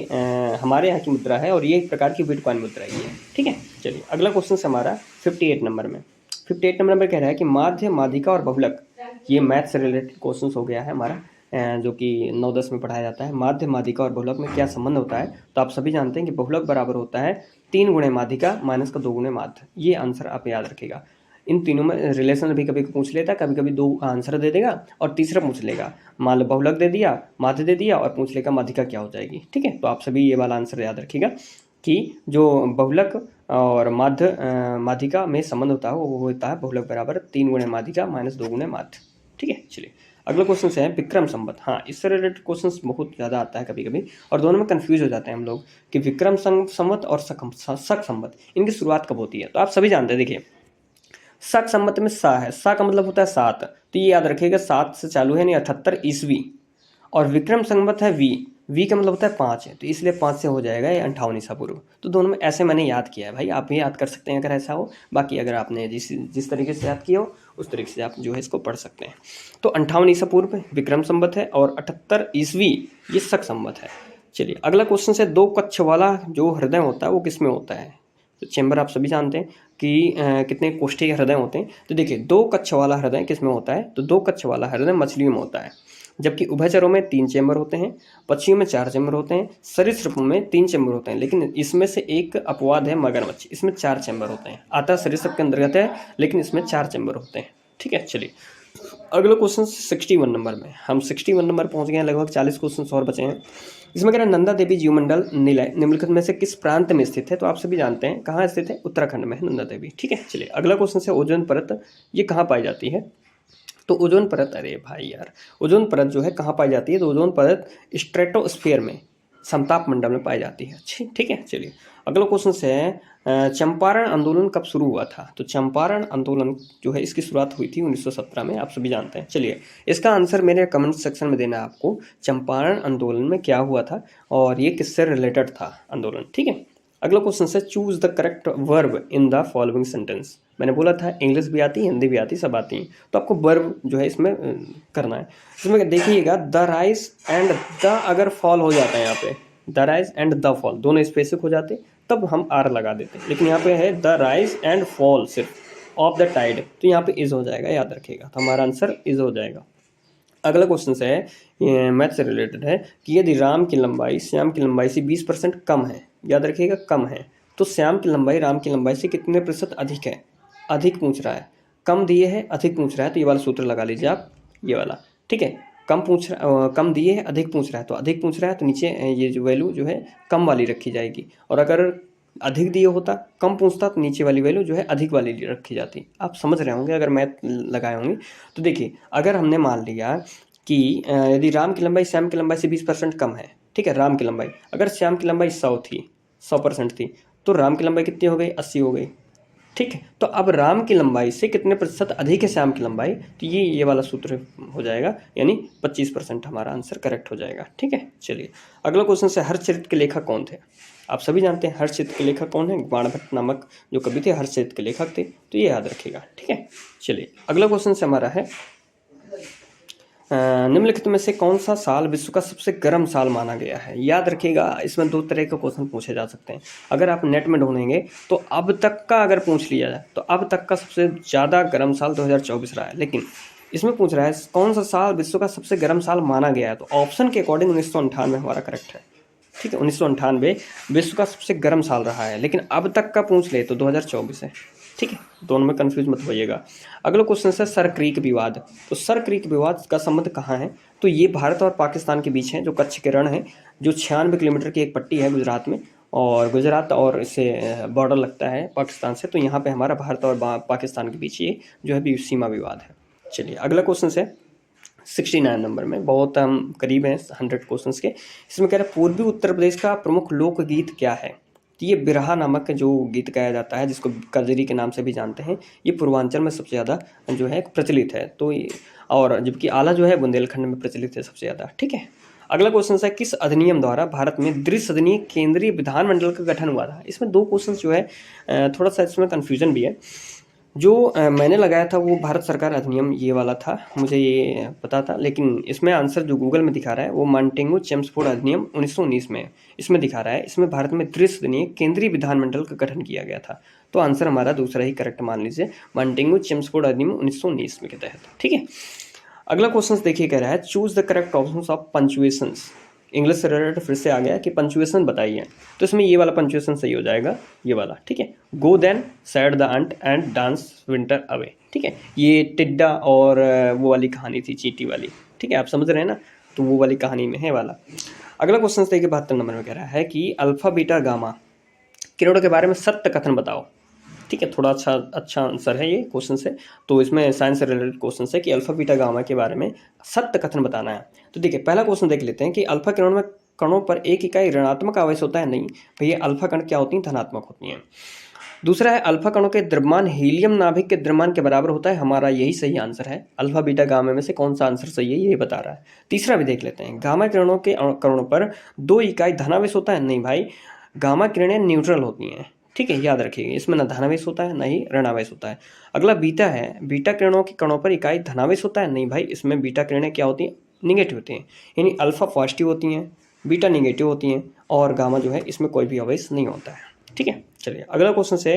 हमारे यहाँ की मुद्रा है, और ये एक प्रकार की बिटकॉइन मुद्रा ही है। ठीक है, चलिए अगला क्वेश्चन हमारा 58 नंबर में। 58 नंबर में कह रहा है कि माध्य, माध्यिका और बहुलक, ये मैथ से रिलेटेड क्वेश्चन हो गया है हमारा, जो कि 9-10 में पढ़ाया जाता है। माध्य, माध्यिका और बहुलक में क्या संबंध होता है। तो आप सभी जानते हैं कि बहुलक बराबर होता है 3 × माध्यिका माइनस का 2 × माध्य। ये आंसर आप याद रखिएगा। इन तीनों में रिलेशन भी कभी पूछ लेता, कभी कभी दो आंसर दे देगा और तीसरा पूछ लेगा, मान लो बहुलक दे दिया, माध्य दे दिया और पूछ लेगा माध्यिका क्या हो जाएगी। ठीक है, तो आप सभी ये वाला आंसर याद रखिएगा कि जो बहुलक और माध्यिका में संबंध होता है वो होता है बहुलक बराबर 3 गुणे माध्यिका माइनस 2 गुणे माध्य। ठीक है, चलिए अगला क्वेश्चन है विक्रम संवत। हाँ, इससे रिलेटेड क्वेश्चन बहुत ज़्यादा आता है कभी कभी और दोनों में कंफ्यूज हो जाते हैं हम लोग कि विक्रम संवत और शक संवत इनकी शुरुआत कब होती है। तो आप सभी जानते हैं, देखिए शक संवत में सा है, सा का मतलब होता है 7, तो ये याद रखिएगा 7 से चालू है, यानी 78 ईस्वी। और विक्रम संवत है वी का मतलब होता है 5 है, तो इसलिए 5 से हो जाएगा ये 58 ईसा पूर्व। तो दोनों में ऐसे मैंने याद किया है भाई, आप भी याद कर सकते हैं अगर ऐसा हो। बाकी अगर आपने जिस तरीके से याद किया हो उस तरीके से आप जो है इसको पढ़ सकते हैं। तो 58 ईसा पूर्व विक्रम संवत है और 78 ईस्वी ये शक संवत है। चलिए अगला क्वेश्चन से 2 कक्ष वाला जो हृदय होता है वो किस में होता है। तो चेंबर आप सभी जानते हैं कि कितने कोष्ठीय हृदय होते हैं। तो देखिए 2 कक्ष वाला हृदय किस में होता है, तो 2 कक्ष वाला हृदय मछलियों में होता है, जबकि उभयचरों में 3 चेंबर होते हैं, पक्षियों में 4 चेंबर होते हैं, सरीसृपों में 3 चेंबर होते हैं। लेकिन इसमें से एक अपवाद है मगरमच्छ, इसमें 4 चेंबर होते हैं। आता सरीसृप के अंतर्गत है लेकिन इसमें 4 चेंबर होते हैं। ठीक है, चलिए अगला क्वेश्चन 61 नंबर में, हम 61 नंबर पहुंच गए हैं, लगभग 40 क्वेश्चन और बचे हैं। इसमें कह रहा है नंदा देवी जीवमंडल निलय निम्नलिखित में से किस प्रांत में स्थित है। तो आप सभी जानते हैं कहाँ स्थित है, उत्तराखंड में है नंदा देवी। ठीक है, चलिए अगला क्वेश्चन है ओजोन परत, ये कहाँ पाई जाती है। तो ओजोन परत, अरे भाई यार, ओजोन परत जो है कहाँ पाई जाती है, तो ओजोन परत स्ट्रेटोस्फीयर में समताप मंडल में पाई जाती है। अच्छी, ठीक है, चलिए अगला क्वेश्चन है चंपारण आंदोलन कब शुरू हुआ था। तो चंपारण आंदोलन जो है इसकी शुरुआत हुई थी 1917 में, आप सभी जानते हैं। चलिए इसका आंसर मेरे कमेंट सेक्शन में देना है आपको, चंपारण आंदोलन में क्या हुआ था और ये किससे रिलेटेड था आंदोलन। ठीक है, अगला क्वेश्चन है choose the correct verb in the following sentence. मैंने बोला था इंग्लिश भी आती है, हिंदी भी आती है, सब आती हैं, तो आपको वर्ब जो है इसमें करना है। इसमें देखिएगा द राइज एंड द अगर फॉल हो जाता है, यहाँ पे the rise and the fall दोनों स्पेसिफिक हो जाते तब हम आर लगा देते हैं, लेकिन यहाँ पे है द राइज एंड फॉल सिर्फ ऑफ द टाइड, तो यहाँ पे इज हो जाएगा, याद रखिएगा। तो हमारा आंसर इज हो जाएगा। अगला क्वेश्चन है मैथ से रिलेटेड है कि यदि राम की लंबाई श्याम की लंबाई से 20% कम है, याद रखिएगा कम है, तो श्याम की लंबाई राम की लंबाई से कितने प्रतिशत अधिक है। अधिक पूछ रहा है, कम दिए है, अधिक पूछ रहा है, तो ये वाला सूत्र लगा लीजिए आप, ये वाला। ठीक है, कम दिए है, अधिक पूछ रहा है, तो अधिक पूछ रहा है तो नीचे ये जो वैल्यू जो है कम वाली रखी जाएगी, और अगर अधिक दिए होता, कम पूछता, तो नीचे वाली वैल्यू जो है अधिक वाली रखी जाती। आप समझ रहे होंगे अगर मैथ लगाए होंगे। तो देखिए अगर हमने मान लिया कि यदि राम की लंबाई श्याम की लंबाई से 20% कम है, ठीक है, राम की लंबाई, अगर श्याम की लंबाई 100% थी, तो राम की लंबाई कितनी हो गई, 80 हो गई। ठीक है, तो अब राम की लंबाई से कितने प्रतिशत अधिक है श्याम की लंबाई, तो ये वाला सूत्र हो जाएगा, यानी 25% हमारा आंसर करेक्ट हो जाएगा। ठीक है, चलिए अगला क्वेश्चन से हर्षचरित के लेखक कौन थे। आप सभी जानते हैं हर्षचरित के लेखक कौन है, बाणभट्ट नामक जो कवि थे हर्षचरित के लेखक थे, तो ये याद रखिएगा। ठीक है, चलिए अगला क्वेश्चन से हमारा है निम्नलिखित में से कौन सा साल विश्व का सबसे गर्म साल माना गया है। याद रखिएगा इसमें 2 तरह के क्वेश्चन पूछे जा सकते हैं, अगर आप नेट में ढूंढेंगे तो अब तक का अगर पूछ लिया जाए तो अब तक का सबसे ज़्यादा गर्म साल 2024 रहा है, लेकिन इसमें पूछ रहा है कौन सा साल विश्व का सबसे गर्म साल माना गया है, तो ऑप्शन के अकॉर्डिंग 1998 हमारा करेक्ट है। ठीक है, 1998 विश्व का सबसे गर्म साल रहा है, लेकिन अब तक का पूछ ले तो 2024 है। ठीक है, दोनों में कंफ्यूज मत होइएगा। अगला क्वेश्चन है सर क्रीक विवाद। तो सर क्रीक विवाद का संबंध कहाँ है, तो ये भारत और पाकिस्तान के बीच है, जो कच्छ के रण है, जो 96 किलोमीटर की एक पट्टी है गुजरात में, और गुजरात और इससे बॉर्डर लगता है पाकिस्तान से, तो यहाँ पे हमारा भारत और पाकिस्तान के बीच ये जो है सीमा विवाद है। चलिए अगला क्वेश्चन है 69 नंबर में, बहुत हम करीब हैं 100 क्वेश्चन के। इसमें कह रहा है पूर्वी उत्तर प्रदेश का प्रमुख लोकगीत क्या है। तो ये बिरहा नामक जो गीत गाया जाता है, जिसको कजरी के नाम से भी जानते हैं, ये पूर्वांचल में सबसे ज़्यादा जो है प्रचलित है, तो ये, और जबकि आला जो है बुंदेलखंड में प्रचलित है सबसे ज़्यादा। ठीक है, अगला क्वेश्चन है किस अधिनियम द्वारा भारत में द्विसदनीय केंद्रीय विधानमंडल का गठन हुआ था। इसमें 2 क्वेश्चन जो है थोड़ा सा इसमें कन्फ्यूजन भी है। जो मैंने लगाया था वो भारत सरकार अधिनियम ये वाला था, मुझे ये पता था, लेकिन इसमें आंसर जो गूगल में दिखा रहा है वो मॉन्टेगू चेम्सफोर्ड अधिनियम 1919 में इसमें दिखा रहा है। इसमें भारत में द्विसदनीय केंद्रीय विधानमंडल का गठन किया गया था, तो आंसर हमारा दूसरा ही करेक्ट मान लीजिए, मॉन्टेगू चेम्सफोर्ड अधिनियम 1919 में के तहत। ठीक है, अगला क्वेश्चन देखिए, कह रहा है choose the correct option of punctuations. English से रिलेटेड फिर से आ गया कि पंचुएशन बताइए, तो इसमें ये वाला पंचुएशन सही हो जाएगा, ये वाला, ठीक है। Go then said the ant and dance winter away, ठीक है। ये टिड्डा और वो वाली कहानी थी, चींटी वाली, ठीक है, आप समझ रहे हैं ना, तो वो वाली कहानी में है वाला। अगला क्वेश्चन देखिए 72 नंबर में कह रहा है कि अल्फा बीटा गामा किरणों के बारे में सत्य कथन बताओ, ठीक है। थोड़ा अच्छा आंसर है ये क्वेश्चन से, तो इसमें साइंस से रिलेटेड क्वेश्चन है कि अल्फा बीटा गामा के बारे में सत्य कथन बताना है। तो देखिए पहला क्वेश्चन देख लेते हैं कि अल्फा किरणों में कणों पर एक इकाई ऋणात्मक आवेश होता है, नहीं भैया, अल्फा कण क्या होती हैं, धनात्मक होती हैं। दूसरा है अल्फा कणों के द्रव्यमान हीलियम नाभिक के द्रव्यमान के बराबर होता है, हमारा यही सही आंसर है। अल्फा बीटा गामा में से कौन सा आंसर सही है ये बता रहा है। तीसरा भी देख लेते हैं, गामा किरणों के कणों पर 2 इकाई धनावेश होता है, नहीं भाई, गामा किरणें न्यूट्रल होती हैं, ठीक है, याद रखिएगा, इसमें ना धनावेश होता है ना ही ऋणावेश होता है। अगला बीटा है, बीटा किरणों के कणों पर इकाई धनावेश होता है, नहीं भाई, इसमें बीटा किरणें क्या होती हैं, निगेटिव होती हैं, यानी अल्फा पॉजिटिव होती हैं, बीटा निगेटिव होती हैं, और गामा जो है इसमें कोई भी आवेश नहीं होता है, ठीक है। चलिए अगला क्वेश्चन से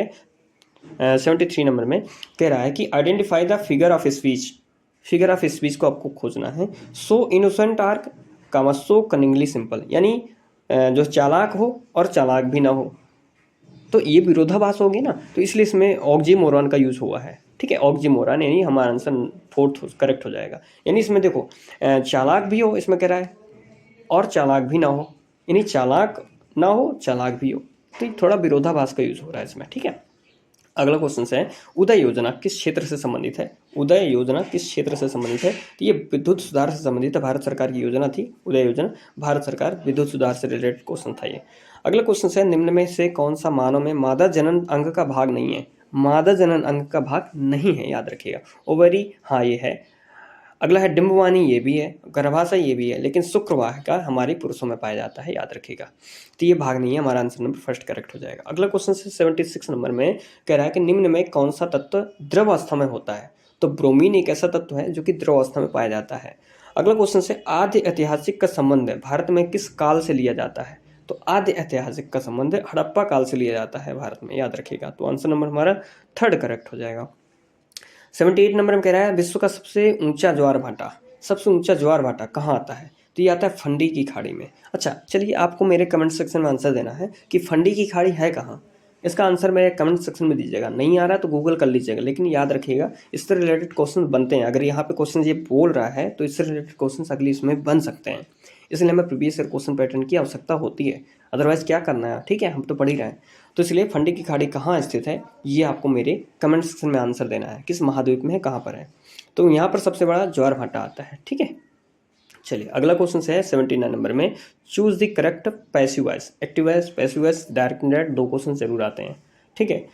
73 नंबर में कह रहा है कि identify the figure of speech, figure of speech को आपको खोजना है। सो इनोसेंट आर्क कामा सो कनिंगली सिंपल, यानी जो चालाक हो और चालाक भी ना हो, तो ये विरोधाभास होगी ना, तो इसलिए इसमें ऑक्सीमोरॉन का यूज़ हुआ है, ठीक है, ऑक्सीमोरॉन, यानी हमारा आंसर फोर्थ करेक्ट हो जाएगा। यानी इसमें देखो चालाक भी हो इसमें कह रहा है और चालाक भी ना हो, यानी चालाक ना हो चालाक भी हो, तो थोड़ा विरोधाभास का यूज़ हो रहा है इसमें, ठीक है। अगला क्वेश्चन है उदय योजना किस क्षेत्र से संबंधित है, उदय योजना किस क्षेत्र से संबंधित है, तो ये विद्युत सुधार से संबंधित है, भारत सरकार की योजना थी उदय योजना, भारत सरकार विद्युत सुधार से रिलेटेड क्वेश्चन था ये। अगला क्वेश्चन है निम्न में से कौन सा मानव में मादा जनन अंग का भाग नहीं है, मादा जनन अंग का भाग नहीं है, याद रखिएगा। ओवरी, हाँ ये है। अगला है डिम्बवानी, ये भी है। गर्भाशय, ये भी है, लेकिन शुक्रवाहिका हमारी पुरुषों में पाया जाता है, याद रखिएगा, तो ये भाग नहीं है, हमारा आंसर नंबर फर्स्ट करेक्ट हो जाएगा। अगला क्वेश्चन से 76 नंबर में कह रहा है कि निम्न में कौन सा तत्व द्रव अवस्था में होता है, तो ब्रोमीन एक ऐसा तत्व है जो कि द्रव अवस्था में पाया जाता है। अगला क्वेश्चन से आद्य ऐतिहासिक का संबंध भारत में किस काल से लिया जाता है, तो आद्य ऐतिहासिक का संबंध हड़प्पा काल से लिया जाता है भारत में, याद रखिएगा, तो आंसर नंबर हमारा थर्ड करेक्ट हो जाएगा। 78 नंबर में कह रहा है विश्व का सबसे ऊंचा ज्वार भाटा, सबसे ऊंचा ज्वार भाटा कहाँ आता है, तो ये आता है फंडी की खाड़ी में। अच्छा चलिए आपको मेरे कमेंट सेक्शन में आंसर देना है कि फंडी की खाड़ी है कहाँ, इसका आंसर मेरे कमेंट सेक्शन में दीजिएगा, नहीं आ रहा तो गूगल कर लीजिएगा, लेकिन याद रखिएगा इससे रिलेटेड क्वेश्चन बनते हैं, अगर यहाँ पे क्वेश्चन ये बोल रहा है तो इससे रिलेटेड क्वेश्चन अगली इसमें बन सकते हैं, इसलिए हमें प्रीवियस ईयर क्वेश्चन पैटर्न की आवश्यकता होती है, अदरवाइज क्या करना है, ठीक है, हम तो पढ़ ही रहे हैं। तो इसलिए फंडी की खाड़ी कहाँ स्थित है ये आपको मेरे कमेंट सेक्शन में आंसर देना है, किस महाद्वीप में है, कहाँ पर है, तो यहाँ पर सबसे बड़ा ज्वार भाटा आता है, ठीक है। चलिए अगला क्वेश्चन है 79 नंबर में, choose the correct passive voice, active voice, passive voice, direct indirect, 2 question जरूर आते हैं, ठीक है।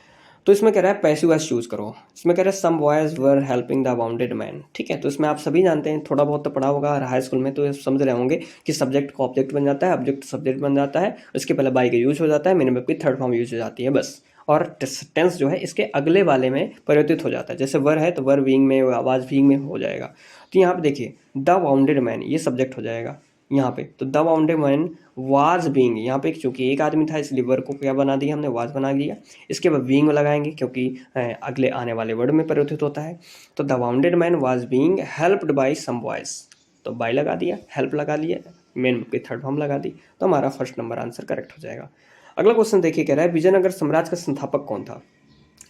तो इसमें कह रहा है पैसिव वॉइस चूज करो, इसमें कह रहा है some boys were helping the wounded man, ठीक है, तो इसमें आप सभी जानते हैं, थोड़ा बहुत तो पढ़ा होगा हाई स्कूल में, तो समझ रहे होंगे कि सब्जेक्ट का ऑब्जेक्ट बन जाता है, ऑब्जेक्ट सब्जेक्ट बन जाता है, उसके पहले बाई का यूज हो जाता है, मेन वर्ब की थर्ड फॉर्म यूज हो जाती है बस, और टेंस जो है इसके अगले वाले में परिवर्तित हो जाता है, जैसे वर है तो वर बीइंग में, आवाज बीइंग में हो जाएगा। तो यहाँ पे देखिए द वाउंडेड मैन ये सब्जेक्ट हो जाएगा यहाँ पे, तो the wounded man was being, यहाँ पे चूंकि एक आदमी था इसलिए वर को क्या बना दिया हमने, वाज बना दिया, इसके बाद बीइंग लगाएंगे क्योंकि अगले आने वाले वर्ड में परिवर्तित होता है, तो the wounded man was being helped by some boys, तो बाय लगा दिया, हेल्प लगा लिया, मेन की थर्ड फॉर्म लगा दी, तो हमारा फर्स्ट नंबर आंसर करेक्ट हो जाएगा। अगला क्वेश्चन देखिए कह रहा है विजयनगर साम्राज्य का संस्थापक कौन था,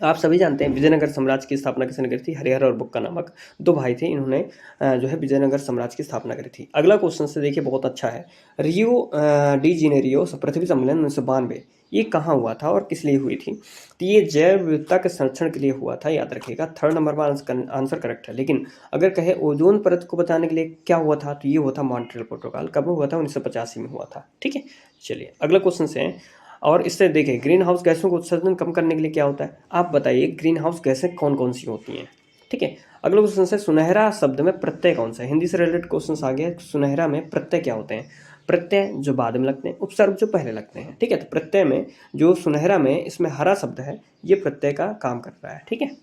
आप सभी जानते हैं विजयनगर साम्राज्य की स्थापना किसने करी थी, हरिहर और बुक्का नामक 2 भाई थे, इन्होंने जो है विजयनगर साम्राज्य की स्थापना करी थी। अगला क्वेश्चन से देखिए बहुत अच्छा है, रियो डी जेनेरियो पृथ्वी सम्मेलन 1992 ये कहाँ हुआ था और किस लिए हुई थी, तो ये जैव विविधता के संरक्षण के लिए हुआ था, याद रखिएगा, थर्ड नंबर पर आंसर करेक्ट है। लेकिन अगर कहे ओजोन परत को बचाने के लिए क्या हुआ था, तो ये हुआ था मॉन्ट्रियल प्रोटोकॉल, कब हुआ था, 1985 में हुआ था, ठीक है। चलिए अगला क्वेश्चन से, और इससे देखिए ग्रीन हाउस गैसों को उत्सर्जन कम करने के लिए क्या होता है, आप बताइए ग्रीन हाउस गैसें कौन कौन सी होती हैं, ठीक है। अगला क्वेश्चन है सुनहरा शब्द में प्रत्यय कौन सा है, हिंदी से रिलेटेड क्वेश्चन आ गया, सुनहरा में प्रत्यय क्या होते हैं, प्रत्यय जो बाद में लगते हैं, उपसर्ग जो पहले लगते हैं, ठीक है। तो प्रत्यय में जो सुनहरा में इसमें हरा शब्द है ये प्रत्यय का काम कर रहा है, ठीक है।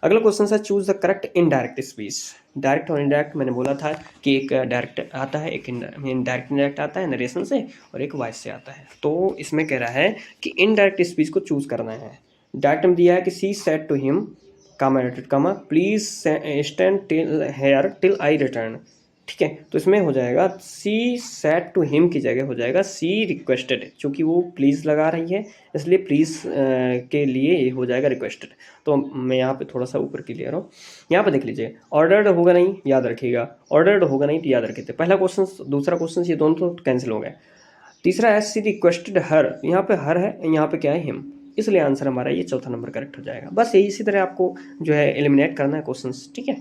अगला क्वेश्चन है choose the correct indirect speech, direct और इनडायरेक्ट मैंने बोला था कि एक डायरेक्ट आता है, एक इनडायरेक्ट इनडायरेक्ट आता है नरेशन से, और एक वॉइस से आता है, तो इसमें कह रहा है कि इनडायरेक्ट स्पीच को चूज करना है। डायरेक्ट में दिया है कि she said to him comma please stand till here till I return, ठीक है, तो इसमें हो जाएगा सी सेड टू हिम की जगह हो जाएगा सी रिक्वेस्टेड, क्योंकि वो प्लीज़ लगा रही है इसलिए प्लीज़ के लिए ये हो जाएगा रिक्वेस्टेड। तो मैं यहाँ पे थोड़ा सा ऊपर क्लियर हूँ। यहाँ पे देख लीजिए, ऑर्डर्ड होगा नहीं, याद रखिएगा, ऑर्डर्ड होगा नहीं तो याद रखिए। तो पहला क्वेश्चन, दूसरा क्वेश्चन, ये दोनों तो कैंसिल हो गए। तीसरा है सी रिक्वेस्टेड हर, यहाँ पे हर है, यहाँ पे क्या है हिम, इसलिए आंसर हमारा ये चौथा नंबर करेक्ट हो जाएगा। बस यही इसी तरह आपको जो है एलिमिनेट करना है क्वेश्चंस, ठीक है।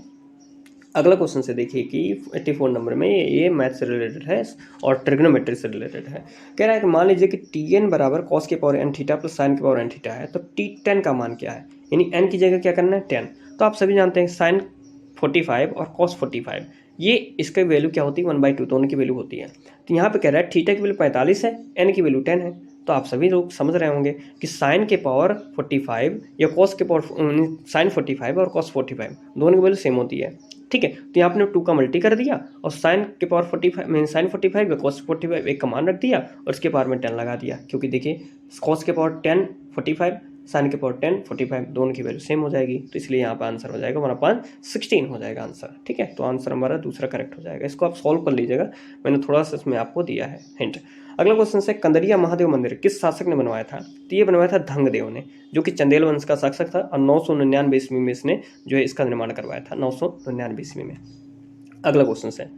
अगला क्वेश्चन से देखिए कि 84 नंबर में ये मैथ से रिलेटेड है और ट्रिग्नोमेट्री से रिलेटेड है। कह रहा है कि मान लीजिए कि टी एन बराबर कॉस के power N theta plus sine के पावर एन थीटा है, तो टी टेन का मान क्या है, यानी एन की जगह क्या करना है 10। तो आप सभी जानते हैं साइन 45 और कॉस 45, ये इसका वैल्यू क्या होती है 1/2, दोनों की वैल्यू होती है। तो यहाँ पे कह रहा है थीटा की वैल्यू 45 है, एन की वैल्यू 10 है। तो आप सभी लोग समझ रहे होंगे कि साइन के पावर 45 या कॉस के पावर साइन 45 और कॉस 45 दोनों की वैल्यू सेम होती है, ठीक है। तो यहाँ आपने 2 का मल्टी कर दिया और साइन के पावर 45 में साइन 45 या कॉस 45 एक का मान रख दिया और इसके पावर में 10 लगा दिया, क्योंकि देखिए कॉस के पावर 10 45, साइन के पावर 10 45 दोनों की वैल्यू सेम हो जाएगी। तो इसलिए यहाँ पर आंसर हो जाएगा 1/16 हो जाएगा आंसर, ठीक है। तो आंसर हमारा दूसरा करेक्ट हो जाएगा। इसको आप सॉल्व कर लीजिएगा, मैंने थोड़ा सा इसमें आपको दिया है हिंट। अगला क्वेश्चन से कंदरिया महादेव मंदिर किस शासक ने बनवाया था। तो ये बनवाया था धंगदेव ने, जो कि चंदेल वंश का शासक था, और 999 ईस्वी में इसने जो है इसका निर्माण करवाया था, 999 ईस्वी में। अगला क्वेश्चन है,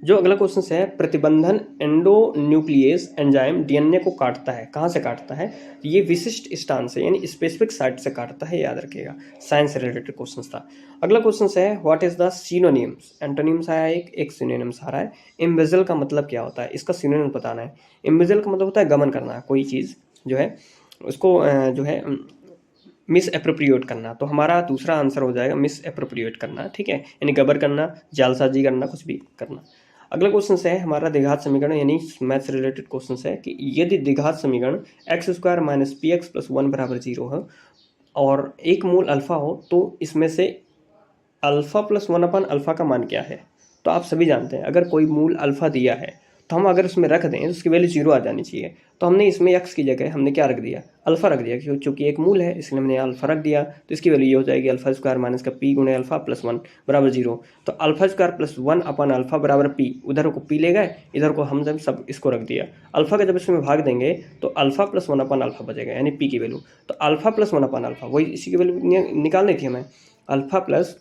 जो अगला क्वेश्चन है, प्रतिबंधन एंडोन्यूक्लियस एंजाइम डीएनए को काटता है, कहाँ से काटता है, ये विशिष्ट स्थान से यानी स्पेसिफिक साइट से काटता है, याद रखिएगा। साइंस से रिलेटेड क्वेश्चन था। अगला क्वेश्चन है, what is the synonyms, antonyms आया एक सिनोनिम्स आ रहा है। इम्बेजल का मतलब क्या होता है, इसका सिनोनिम बताना है। इम्बेजल का मतलब होता है गमन करना, कोई चीज़ जो है उसको जो है मिस एप्रोप्रिएट करना। तो हमारा दूसरा आंसर हो जाएगा मिस एप्रोप्रिएट करना, ठीक है, यानी गबर करना, जालसाजी करना, कुछ भी करना। अगला क्वेश्चन है हमारा द्विघात समीकरण, यानी मैथ से रिलेटेड क्वेश्चन है कि यदि द्विघात समीकरण x square minus P x plus 1 बराबर 0 है और एक मूल अल्फा हो, तो इसमें से अल्फा प्लस 1 अल्फा का मान क्या है। तो आप सभी जानते हैं अगर कोई मूल अल्फा दिया है तो हम अगर उसमें रख दें तो उसकी वैल्यू 0 आ जानी चाहिए। तो हमने इसमें एक्स की जगह हमने क्या रख दिया, अल्फा रख दिया, क्योंकि एक मूल है इसलिए हमने अल्फा रख दिया। तो इसकी वैल्यू ये हो जाएगी अल्फा स्क्वायर माइनस का पी गुणे अल्फा प्लस 1 बराबर 0। तो अल्फा स्क्वायर प्लस 1 अपन अल्फा बराबर पी, उधर को पी ले गए, इधर को हम जब सब इसको रख दिया, अल्फा का जब इसमें भाग देंगे तो अल्फा प्लस 1 अल्फा बचेगा, यानी पी की वैल्यू। तो अल्फा प्लस 1 अल्फा, वही इसी की वैल्यू निकालनी थी हमें। अल्फा प्लस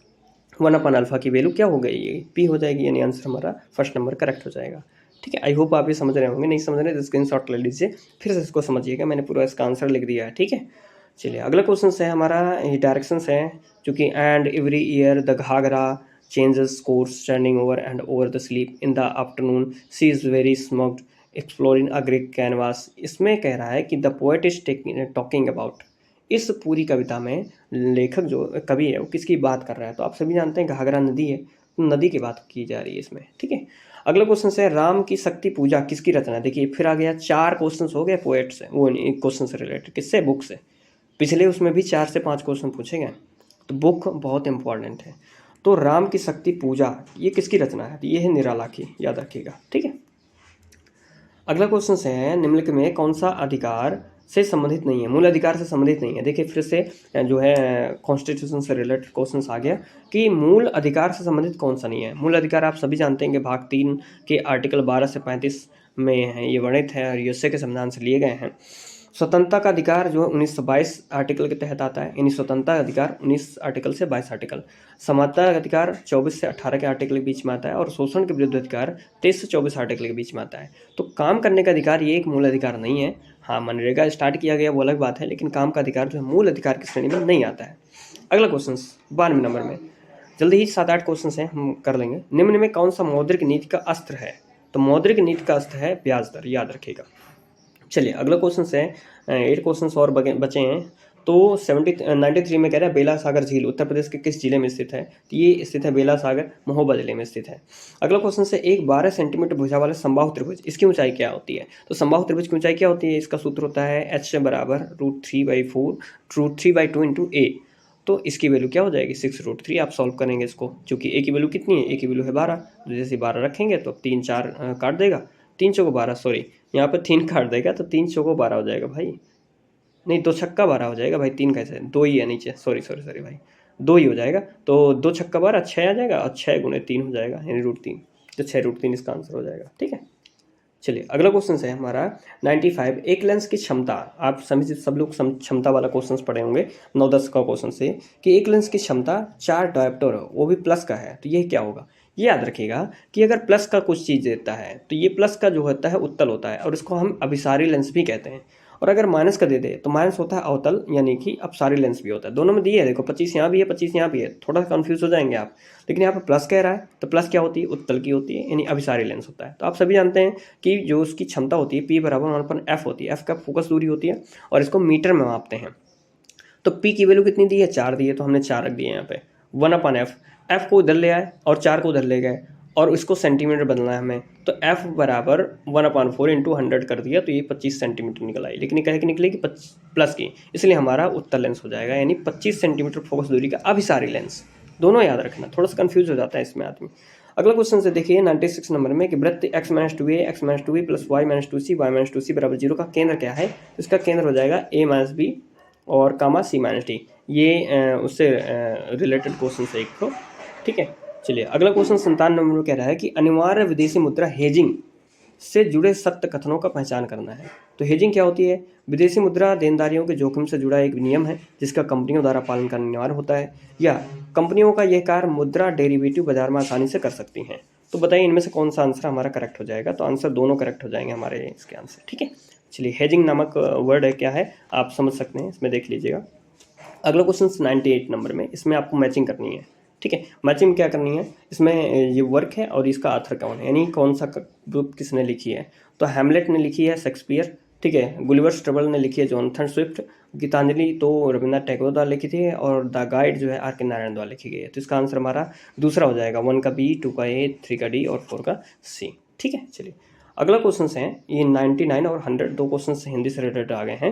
1 अल्फा की वैल्यू क्या हो गई, ये पी हो जाएगी, यानी आंसर हमारा फर्स्ट नंबर करेक्ट हो जाएगा, ठीक है। आई होप आप ये समझ रहे होंगे, नहीं समझ रहे तो स्क्रीनशॉट ले लीजिए, फिर से इसको समझिएगा, मैंने पूरा इसका आंसर लिख दिया है, ठीक है। चलिए अगला क्वेश्चन है हमारा, ये डायरेक्शंस है जो कि and every year the Ghaghara changes course turning over and over the sleep in the afternoon sea is very smugged exploring a Greek canvas. इसमें कह रहा है कि the poet is talking about, इस पूरी कविता में लेखक जो कवि है वो किसकी बात कर रहा है। तो आप सभी जानते हैं घाघरा नदी है, तो नदी की बात की जा रही है इसमें, ठीक है। अगला क्वेश्चन है, राम की शक्ति पूजा किसकी रचना है। देखिए फिर आ गया, 4 क्वेश्चन हो गए पोएट से, वो क्वेश्चन से रिलेटेड, किससे, बुक से। पिछले उसमें भी 4 से 5 क्वेश्चन पूछे गए, तो बुक बहुत इंपॉर्टेंट है। तो राम की शक्ति पूजा ये किसकी रचना है, ये है निराला की, याद रखिएगा, ठीक है। अगला क्वेश्चन है, निम्नलिखित में कौन सा अधिकार से संबंधित नहीं है, मूल अधिकार से संबंधित नहीं है। देखिए फिर से जो है कॉन्स्टिट्यूशन से रिलेटेड क्वेश्चन आ गया कि मूल अधिकार से संबंधित कौन सा नहीं है। मूल अधिकार आप सभी जानते हैं कि भाग 3 के आर्टिकल 12 से 35 में है, ये वर्णित है और यूएसए के संविधान से लिए गए हैं। स्वतंत्रता का अधिकार जो है 1922 आर्टिकल के तहत आता है, यानी स्वतंत्रता का अधिकार 19 आर्टिकल से 22 आर्टिकल। समानता का अधिकार 24 से 18 के आर्टिकल के बीच में आता है, और शोषण के विरुद्ध अधिकार 23 से 24 आर्टिकल के बीच में आता है। तो काम करने का अधिकार ये एक मूल अधिकार नहीं है। हाँ, मनरेगा स्टार्ट किया गया वो अलग बात है, लेकिन काम का अधिकार जो है मूल अधिकार की श्रेणी में नहीं आता है। अगला क्वेश्चन 92 नंबर में, जल्दी ही 7-8 क्वेश्चन हैं, हम कर लेंगे। निम्न में कौन सा मौद्रिक नीति का अस्त्र है। तो मौद्रिक नीति का अस्त्र है ब्याज दर, याद रखिएगा। चलिए अगला क्वेश्चन है, 8 क्वेश्चन और बचे हैं। तो 93 में कह रहा है बेला सागर झील उत्तर प्रदेश के किस जिले में स्थित है। तो ये स्थित है बेला सागर महोबा जिले में स्थित है। अगला क्वेश्चन से, एक 12 सेंटीमीटर भुजा वाला समबाहु त्रिभुज, इसकी ऊंचाई क्या होती है। तो समबाहु त्रिभुज की ऊंचाई क्या होती है, इसका सूत्र होता है h बराबर √3/4 √3/2 इंटू a। तो इसकी वैल्यू क्या हो जाएगी 6√3। आप सॉल्व करेंगे इसको, क्योंकि a की वैल्यू कितनी है, a की वैल्यू है 12, तो जैसे 12 रखेंगे तो 3 4 काट देगा, 3 चौको 12, सॉरी यहाँ पर 3 काट देगा तो 3 चौको 12 हो जाएगा भाई, नहीं 2 छक्का 12 हो जाएगा भाई, 3 कैसे, 2 ही है नीचे, सॉरी भाई 2 ही हो जाएगा। तो 2 छक्का 12 6 आ जाएगा, और 6 गुणे 3 हो जाएगा, यानी √3। तो 6√3 इसका आंसर हो जाएगा। ठीक है, चलिए अगला क्वेश्चन है हमारा 95। एक लेंस की क्षमता, आप सब लोग क्षमता वाला क्वेश्चन पढ़े होंगे 9-10 का क्वेश्चन से, कि एक लेंस की क्षमता 4 डायोप्टर हो, वो भी प्लस का है, तो ये क्या होगा। ये याद रखिएगा कि अगर प्लस का कुछ चीज़ देता है तो ये प्लस का जो होता है उत्तल होता है और इसको हम अभिसारी लेंस भी कहते हैं। और अगर माइनस का दे दे तो माइनस होता है अवतल, यानी कि अपसारी लेंस भी होता है। दोनों में दिए है, देखो 25 यहाँ भी है 25 यहाँ भी है, थोड़ा सा कंफ्यूज हो जाएंगे आप, लेकिन यहाँ पर प्लस कह रहा है तो प्लस क्या होती है, उत्तल की होती है, यानी अभिसारी लेंस होता है। तो आप सभी जानते हैं कि जो उसकी क्षमता होती है P बराबर 1/f होती है। F का फोकस दूरी होती है और इसको मीटर में मापते हैं। तो P की वैल्यू कितनी दी है, 4 दी है, तो हमने 4 रख दिए यहाँ पे 1/f। F को इधर ले आए और 4 को उधर ले गए और इसको सेंटीमीटर बदलना है हमें, तो F बराबर 1/4 इंटू 100 कर दिया, तो ये 25 सेंटीमीटर निकल आई। लेकिन ये कहे कि निकलेगी प्लस की, इसलिए हमारा उत्तल लेंस हो जाएगा, यानी 25 सेंटीमीटर फोकस दूरी का अभिसारी लेंस। दोनों याद रखना, थोड़ा सा कंफ्यूज हो जाता है इसमें आदमी। अगला क्वेश्चन से देखिए 96 नंबर में कि वृत्त x-2a x-2b plus y-2c y-2c बराबर 0 का केंद्र क्या है। इसका केंद्र हो जाएगा a-b और कामा c-d। ये उससे रिलेटेड क्वेश्चन है एक तो। ठीक है, चलिए अगला क्वेश्चन 97 नंबर में कह रहा है कि अनिवार्य विदेशी मुद्रा हेजिंग से जुड़े सख्त कथनों का पहचान करना है। तो हेजिंग क्या होती है, विदेशी मुद्रा देनदारियों के जोखिम से जुड़ा एक नियम है जिसका कंपनियों द्वारा पालन करना अनिवार्य होता है, या कंपनियों का यह कार्य मुद्रा डेरिवेटिव बाजार में आसानी से कर सकती हैं। तो बताइए इनमें से कौन सा आंसर हमारा करेक्ट हो जाएगा। तो आंसर दोनों करेक्ट हो जाएंगे हमारे इसके आंसर। ठीक है, चलिए हेजिंग नामक वर्ड है क्या है आप समझ सकते हैं, इसमें देख लीजिएगा। अगला क्वेश्चन 98 नंबर में, इसमें आपको मैचिंग करनी है। ठीक है, मैचिंग क्या करनी है, इसमें ये वर्क है और इसका आथर कौन है, यानी कौन सा बुक किसने लिखी है। तो हैमलेट ने लिखी है शेक्सपियर। ठीक है, गुलिवर्स ट्रबल ने लिखी है जॉनथन स्विफ्ट। गीतांजलि तो रविन्द्रनाथ टैगोर द्वारा लिखी थी और द गाइड जो है आर.के. नारायण द्वारा लिखी गई है। तो इसका आंसर हमारा दूसरा हो जाएगा, 1 का B, 2 का A, 3 का D और 4 का C। ठीक है, चलिए अगला क्वेश्चन है ये 99 और 100 दो क्वेश्चन हिंदी से रिलेटेड आ गए हैं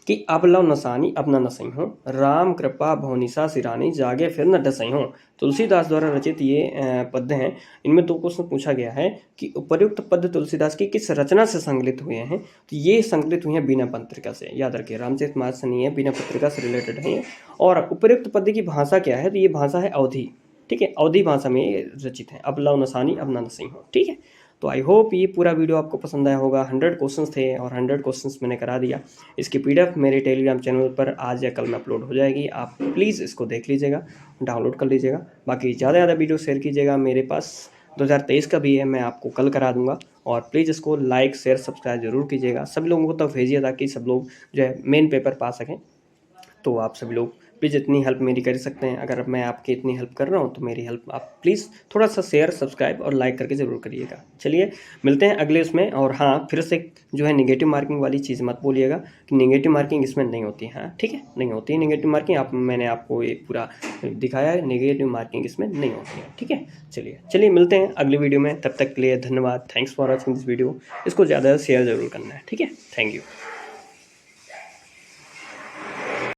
कि अब लव नसानी अब न नसई हो, राम कृपा भवनिसा सिरानी जागे फिर न डसई हो। तुलसीदास द्वारा रचित ये पद्य हैं। इनमें दो क्वेश्चन पूछा गया है कि उपर्युक्त पद्य तुलसीदास की किस रचना से संकलित हुए हैं। तो ये संकलित हुए हैं बीना पत्रिका से। याद रखिए रामचरितमानस से नहीं है, बीना पत्रिका से रिलेटेड है। और उपर्युक्त पद्य की भाषा क्या है, तो ये भाषा है अवधी। ठीक है, अवधी भाषा में ये रचित है, अब लव नसानी अब न नसई हो। ठीक है, तो आई होप ये पूरा वीडियो आपको पसंद आया होगा। 100 क्वेश्चंस थे और 100 क्वेश्चंस मैंने करा दिया। इसकी PDF मेरे टेलीग्राम चैनल पर आज या कल में अपलोड हो जाएगी, आप प्लीज़ इसको देख लीजिएगा, डाउनलोड कर लीजिएगा। बाकी ज़्यादा ज़्यादा वीडियो शेयर कीजिएगा। मेरे पास 2023 का भी है, मैं आपको कल करा दूँगा। और प्लीज़ इसको लाइक शेयर सब्सक्राइब जरूर कीजिएगा। सभी लोगों को तब भेजिए ताकि सब लोग जो है मेन पेपर पा सकें। तो आप सभी लोग प्लीज़ इतनी हेल्प मेरी कर सकते हैं। अगर मैं आपकी इतनी हेल्प कर रहा हूँ तो मेरी हेल्प आप प्लीज़ थोड़ा सा शेयर सब्सक्राइब और लाइक करके ज़रूर करिएगा। चलिए मिलते हैं अगले उसमें। और हाँ, फिर से जो है नेगेटिव मार्किंग वाली चीज़ मत बोलिएगा कि नेगेटिव मार्किंग इसमें नहीं होती है। हाँ ठीक है, नहीं होती है नेगेटिव मार्किंग। मैंने आपको ये पूरा दिखाया है, नेगेटिव मार्किंग इसमें नहीं होती है। ठीक है, चलिए मिलते हैं अगली वीडियो में। तब तक के लिए धन्यवाद। Thanks for watching this video. इसको ज़्यादा शेयर ज़रूर करना है। ठीक है, थैंक यू।